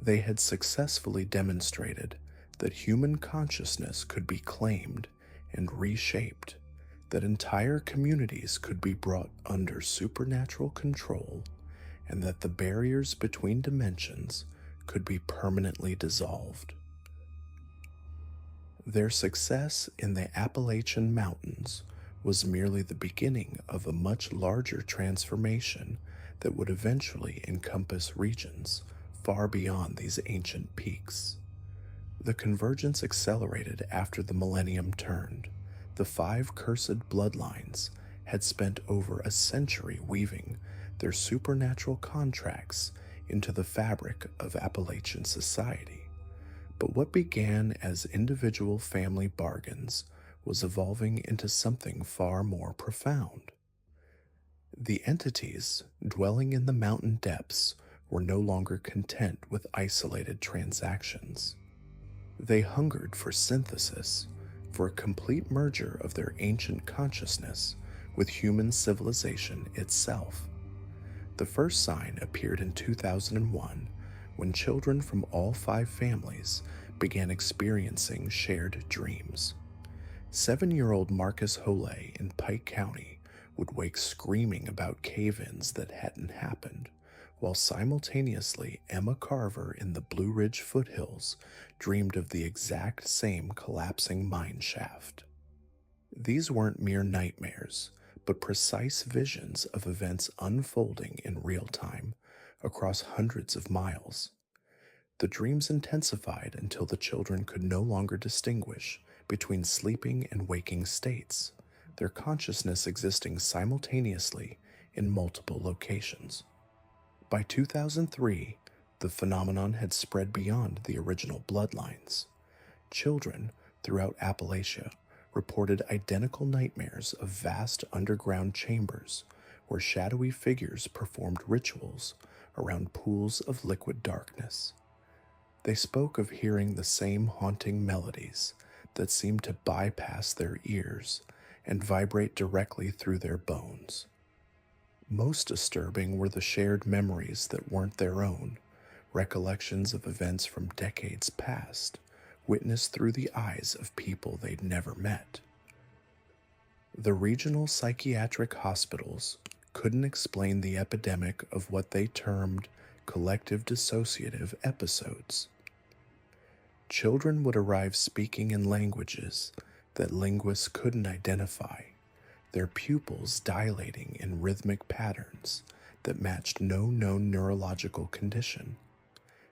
They had successfully demonstrated that human consciousness could be claimed and reshaped, that entire communities could be brought under supernatural control, and that the barriers between dimensions could be permanently dissolved. Their success in the Appalachian Mountains was merely the beginning of a much larger transformation that would eventually encompass regions far beyond these ancient peaks. The convergence accelerated after the millennium turned. The 5 cursed bloodlines had spent over a century weaving their supernatural contracts into the fabric of Appalachian society. But what began as individual family bargains was evolving into something far more profound. The entities dwelling in the mountain depths were no longer content with isolated transactions. They hungered for synthesis, for a complete merger of their ancient consciousness with human civilization itself. The first sign appeared in 2001 when children from all 5 families began experiencing shared dreams. 7-year-old Marcus Holey in Pike County would wake screaming about cave-ins that hadn't happened, while simultaneously Emma Carver in the Blue Ridge foothills dreamed of the exact same collapsing mine shaft. These weren't mere nightmares, but precise visions of events unfolding in real time across hundreds of miles. The dreams intensified until the children could no longer distinguish between sleeping and waking states, their consciousness existing simultaneously in multiple locations. By 2003, the phenomenon had spread beyond the original bloodlines. Children throughout Appalachia reported identical nightmares of vast underground chambers where shadowy figures performed rituals around pools of liquid darkness. They spoke of hearing the same haunting melodies that seemed to bypass their ears and vibrate directly through their bones. Most disturbing were the shared memories that weren't their own, recollections of events from decades past, witnessed through the eyes of people they'd never met. The regional psychiatric hospitals couldn't explain the epidemic of what they termed collective dissociative episodes. Children would arrive speaking in languages that linguists couldn't identify, their pupils dilating in rhythmic patterns that matched no known neurological condition.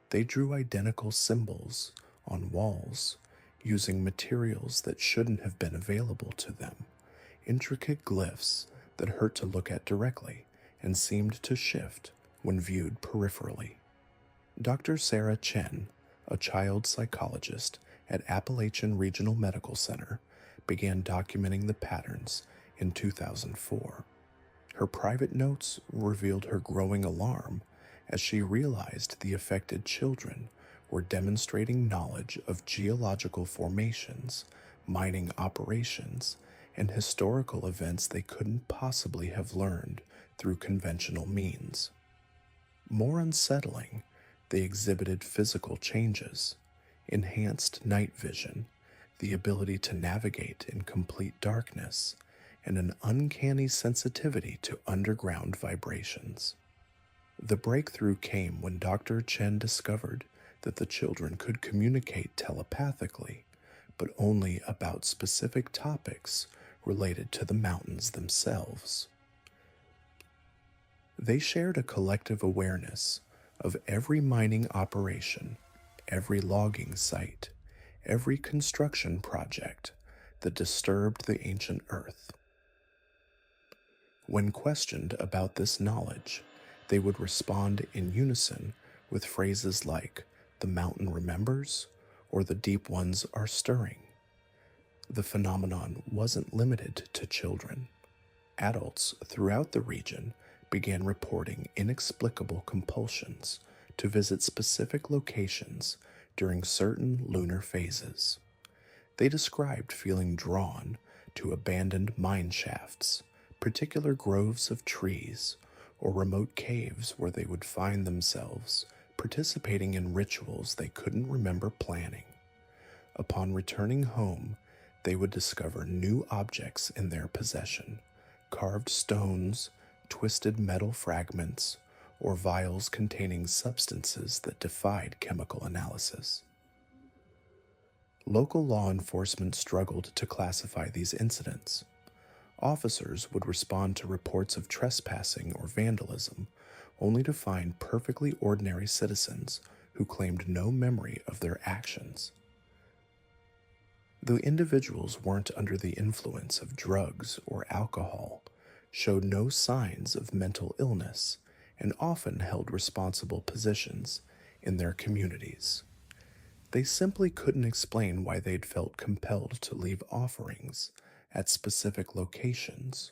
They drew identical symbols on walls using materials that shouldn't have been available to them, intricate glyphs that hurt to look at directly and seemed to shift when viewed peripherally. Dr. Sarah Chen, a child psychologist at Appalachian Regional Medical Center, began documenting the patterns in 2004. Her private notes revealed her growing alarm as she realized the affected children were demonstrating knowledge of geological formations, mining operations, and historical events they couldn't possibly have learned through conventional means. More unsettling, they exhibited physical changes, enhanced night vision, the ability to navigate in complete darkness, and an uncanny sensitivity to underground vibrations. The breakthrough came when Dr. Chen discovered that the children could communicate telepathically, but only about specific topics related to the mountains themselves. They shared a collective awareness of every mining operation, every logging site, every construction project that disturbed the ancient earth. When questioned about this knowledge, they would respond in unison with phrases like, "The mountain remembers," or "The deep ones are stirring." The phenomenon wasn't limited to children. Adults throughout the region began reporting inexplicable compulsions to visit specific locations during certain lunar phases. They described feeling drawn to abandoned mine shafts, particular groves of trees, or remote caves where they would find themselves participating in rituals they couldn't remember planning. Upon returning home, they would discover new objects in their possession: carved stones, twisted metal fragments, or vials containing substances that defied chemical analysis. Local law enforcement struggled to classify these incidents. Officers would respond to reports of trespassing or vandalism, only to find perfectly ordinary citizens who claimed no memory of their actions. The individuals weren't under the influence of drugs or alcohol, showed no signs of mental illness, and often held responsible positions in their communities. They simply couldn't explain why they'd felt compelled to leave offerings at specific locations,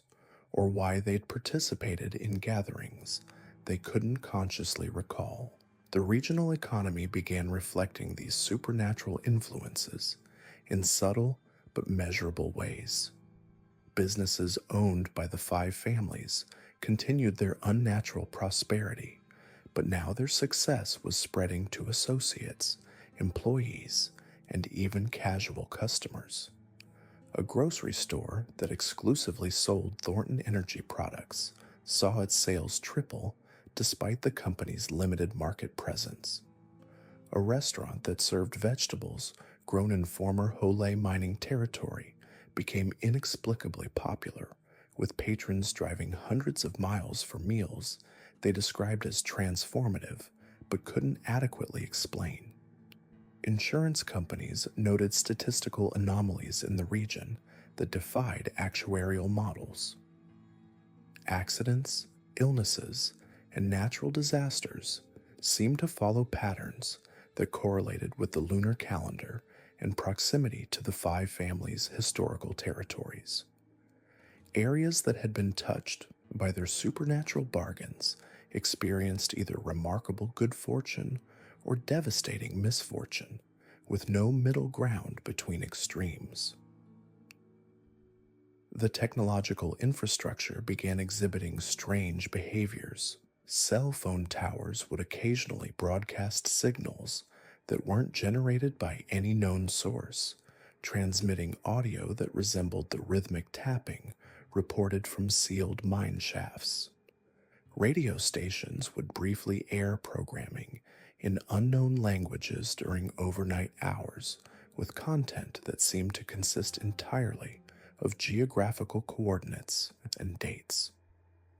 or why they'd participated in gatherings they couldn't consciously recall. The regional economy began reflecting these supernatural influences in subtle but measurable ways. Businesses owned by the five families continued their unnatural prosperity, but now their success was spreading to associates, employees, and even casual customers. A grocery store that exclusively sold Thornton Energy products saw its sales triple despite the company's limited market presence. A restaurant that served vegetables grown in former Hole mining territory became inexplicably popular, with patrons driving hundreds of miles for meals they described as transformative but couldn't adequately explain. Insurance companies noted statistical anomalies in the region that defied actuarial models. Accidents, illnesses, and natural disasters seemed to follow patterns that correlated with the lunar calendar and proximity to the five families' historical territories. Areas that had been touched by their supernatural bargains experienced either remarkable good fortune or devastating misfortune, with no middle ground between extremes. The technological infrastructure began exhibiting strange behaviors. Cell phone towers would occasionally broadcast signals that weren't generated by any known source, transmitting audio that resembled the rhythmic tapping reported from sealed mine shafts. Radio stations would briefly air programming in unknown languages during overnight hours, with content that seemed to consist entirely of geographical coordinates and dates.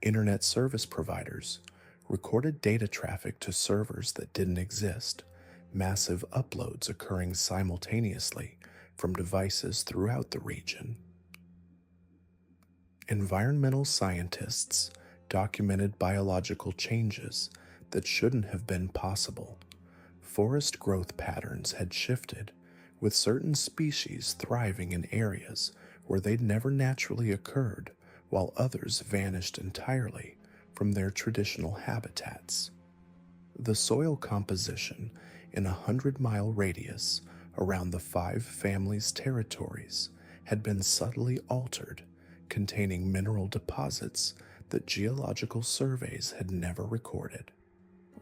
Internet service providers recorded data traffic to servers that didn't exist, massive uploads occurring simultaneously from devices throughout the region. Environmental scientists documented biological changes that shouldn't have been possible. Forest growth patterns had shifted, with certain species thriving in areas where they'd never naturally occurred, while others vanished entirely from their traditional habitats. The soil composition in a 100-mile radius around the five families' territories had been subtly altered, containing mineral deposits that geological surveys had never recorded.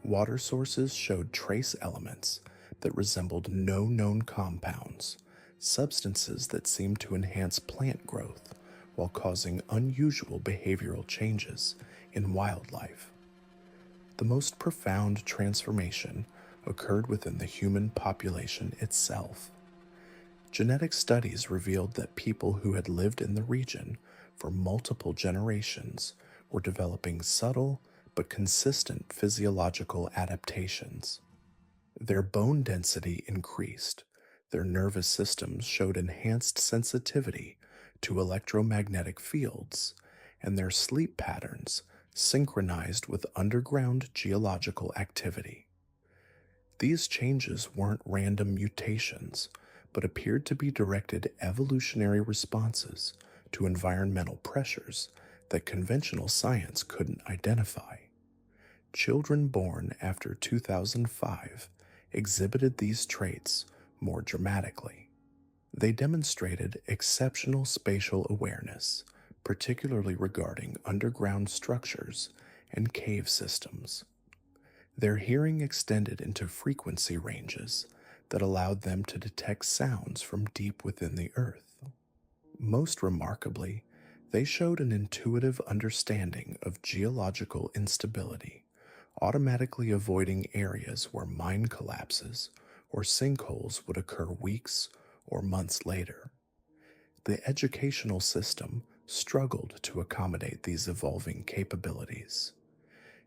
Water sources showed trace elements that resembled no known compounds, substances that seemed to enhance plant growth while causing unusual behavioral changes in wildlife. The most profound transformation occurred within the human population itself. Genetic studies revealed that people who had lived in the region for multiple generations were developing subtle but consistent physiological adaptations. Their bone density increased, their nervous systems showed enhanced sensitivity to electromagnetic fields, and their sleep patterns synchronized with underground geological activity. These changes weren't random mutations, but appeared to be directed evolutionary responses to environmental pressures that conventional science couldn't identify. Children born after 2005 exhibited these traits more dramatically. They demonstrated exceptional spatial awareness, particularly regarding underground structures and cave systems. Their hearing extended into frequency ranges that allowed them to detect sounds from deep within the earth. Most remarkably, they showed an intuitive understanding of geological instability, automatically avoiding areas where mine collapses or sinkholes would occur weeks or months later. The educational system struggled to accommodate these evolving capabilities.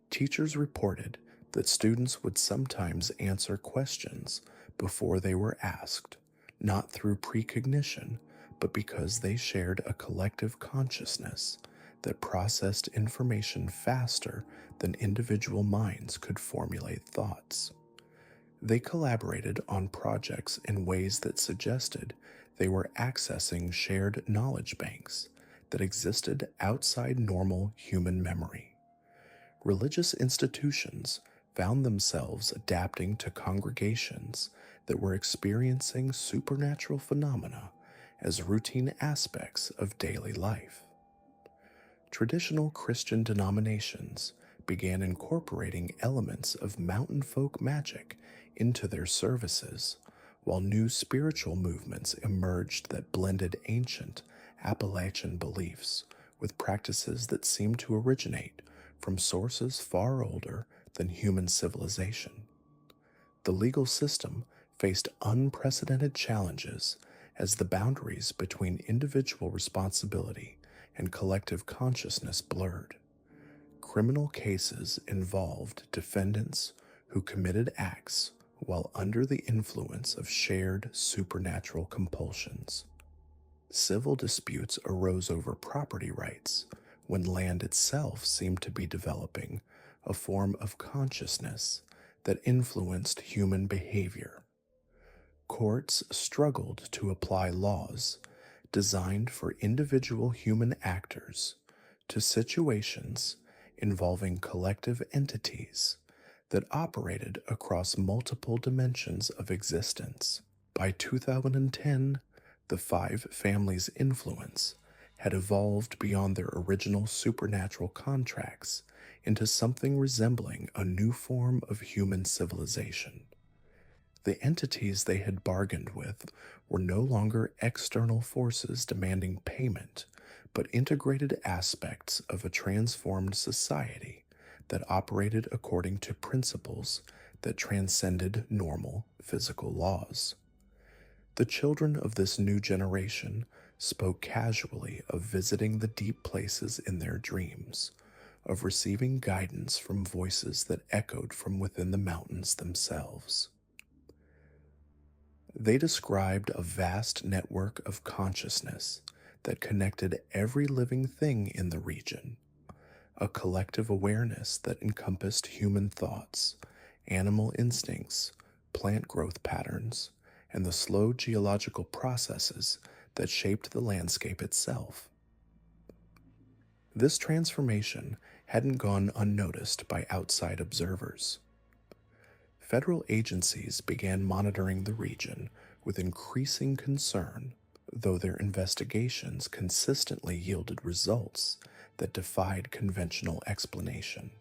Teachers reported that students would sometimes answer questions before they were asked, not through precognition, but because they shared a collective consciousness that processed information faster than individual minds could formulate thoughts. They collaborated on projects in ways that suggested they were accessing shared knowledge banks that existed outside normal human memory. Religious institutions found themselves adapting to congregations that were experiencing supernatural phenomena as routine aspects of daily life. Traditional Christian denominations began incorporating elements of mountain folk magic into their services, while new spiritual movements emerged that blended ancient Appalachian beliefs with practices that seemed to originate from sources far older than human civilization. The legal system faced unprecedented challenges as the boundaries between individual responsibility and collective consciousness blurred. Criminal cases involved defendants who committed acts while under the influence of shared supernatural compulsions. Civil disputes arose over property rights when land itself seemed to be developing a form of consciousness that influenced human behavior. Courts struggled to apply laws designed for individual human actors to situations involving collective entities that operated across multiple dimensions of existence. By 2010, the five families' influence had evolved beyond their original supernatural contracts into something resembling a new form of human civilization. The entities they had bargained with were no longer external forces demanding payment, but integrated aspects of a transformed society that operated according to principles that transcended normal physical laws. The children of this new generation spoke casually of visiting the deep places in their dreams, of receiving guidance from voices that echoed from within the mountains themselves. They described a vast network of consciousness that connected every living thing in the region, a collective awareness that encompassed human thoughts, animal instincts, plant growth patterns, and the slow geological processes that shaped the landscape itself. This transformation hadn't gone unnoticed by outside observers. Federal agencies began monitoring the region with increasing concern, though their investigations consistently yielded results that defied conventional explanation.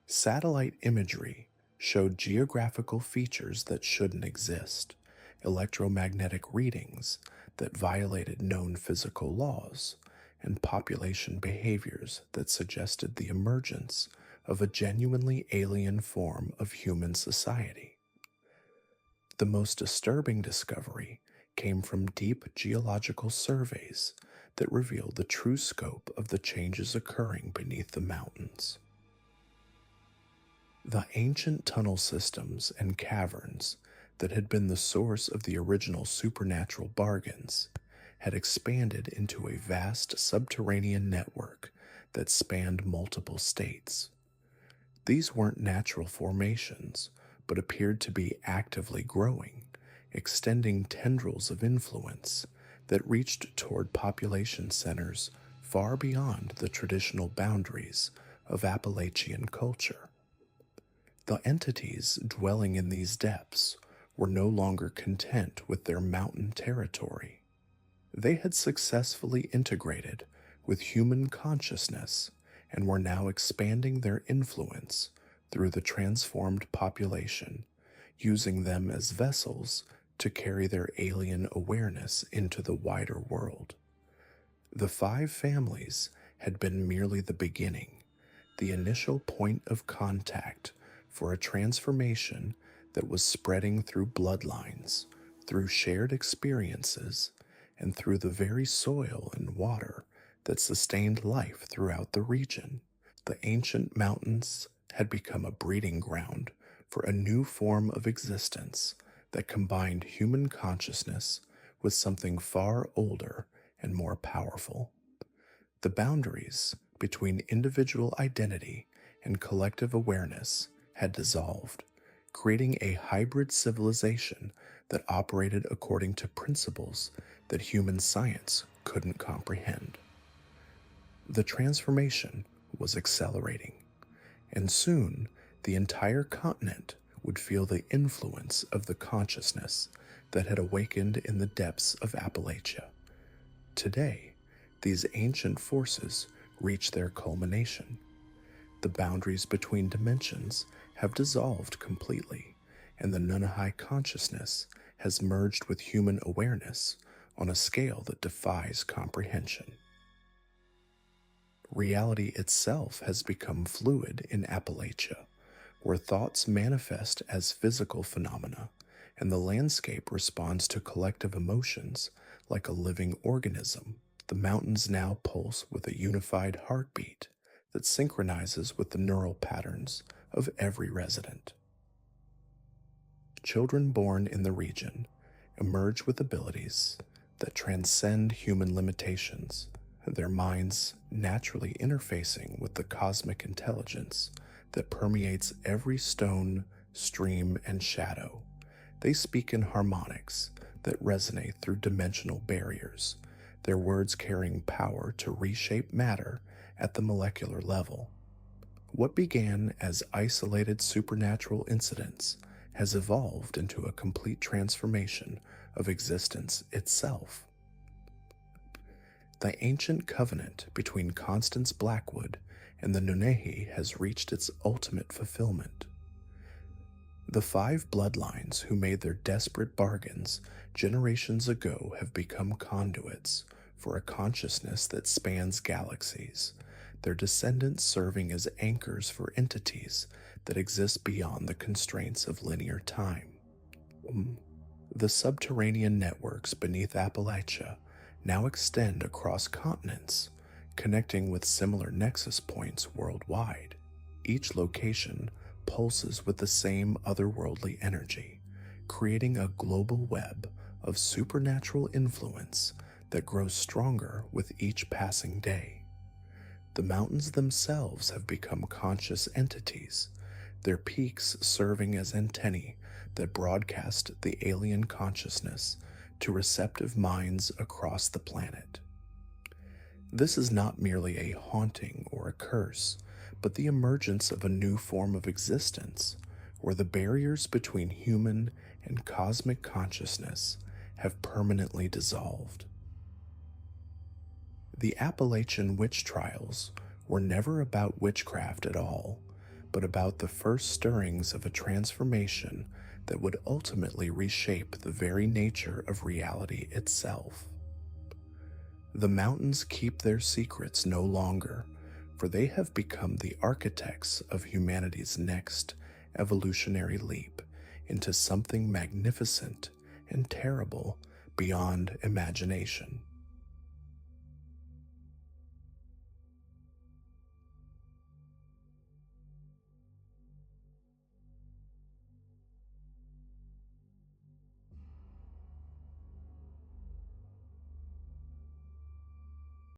Satellite imagery showed geographical features that shouldn't exist, electromagnetic readings that violated known physical laws, and population behaviors that suggested the emergence of a genuinely alien form of human society. The most disturbing discovery came from deep geological surveys that revealed the true scope of the changes occurring beneath the mountains. The ancient tunnel systems and caverns that had been the source of the original supernatural bargains had expanded into a vast subterranean network that spanned multiple states. These weren't natural formations, but appeared to be actively growing, extending tendrils of influence that reached toward population centers far beyond the traditional boundaries of Appalachian culture. The entities dwelling in these depths were no longer content with their mountain territory. They had successfully integrated with human consciousness and were now expanding their influence through the transformed population, using them as vessels to carry their alien awareness into the wider world. The five families had been merely the beginning, the initial point of contact for a transformation that was spreading through bloodlines, through shared experiences, and through the very soil and water that sustained life throughout the region. The ancient mountains had become a breeding ground for a new form of existence that combined human consciousness with something far older and more powerful. The boundaries between individual identity and collective awareness had dissolved, creating a hybrid civilization that operated according to principles that human science couldn't comprehend. The transformation was accelerating, and soon the entire continent would feel the influence of the consciousness that had awakened in the depths of Appalachia. Today, these ancient forces reach their culmination. The boundaries between dimensions have dissolved completely, and the Nunahai consciousness has merged with human awareness on a scale that defies comprehension. Reality itself has become fluid in Appalachia, where thoughts manifest as physical phenomena, and the landscape responds to collective emotions like a living organism. The mountains now pulse with a unified heartbeat that synchronizes with the neural patterns of every resident. Children born in the region emerge with abilities that transcend human limitations, their minds naturally interfacing with the cosmic intelligence that permeates every stone, stream, and shadow. They speak in harmonics that resonate through dimensional barriers, their words carrying power to reshape matter at the molecular level. What began as isolated supernatural incidents has evolved into a complete transformation of existence itself. The ancient covenant between Constance Blackwood and the Nunehi has reached its ultimate fulfillment. The five bloodlines who made their desperate bargains generations ago have become conduits for a consciousness that spans galaxies, their descendants serving as anchors for entities that exist beyond the constraints of linear time. The subterranean networks beneath Appalachia now extend across continents, connecting with similar nexus points worldwide. Each location pulses with the same otherworldly energy, creating a global web of supernatural influence that grows stronger with each passing day. The mountains themselves have become conscious entities, their peaks serving as antennae that broadcast the alien consciousness to receptive minds across the planet. This is not merely a haunting or a curse, but the emergence of a new form of existence, where the barriers between human and cosmic consciousness have permanently dissolved. The Appalachian witch trials were never about witchcraft at all, but about the first stirrings of a transformation that would ultimately reshape the very nature of reality itself. The mountains keep their secrets no longer, for they have become the architects of humanity's next evolutionary leap into something magnificent and terrible beyond imagination.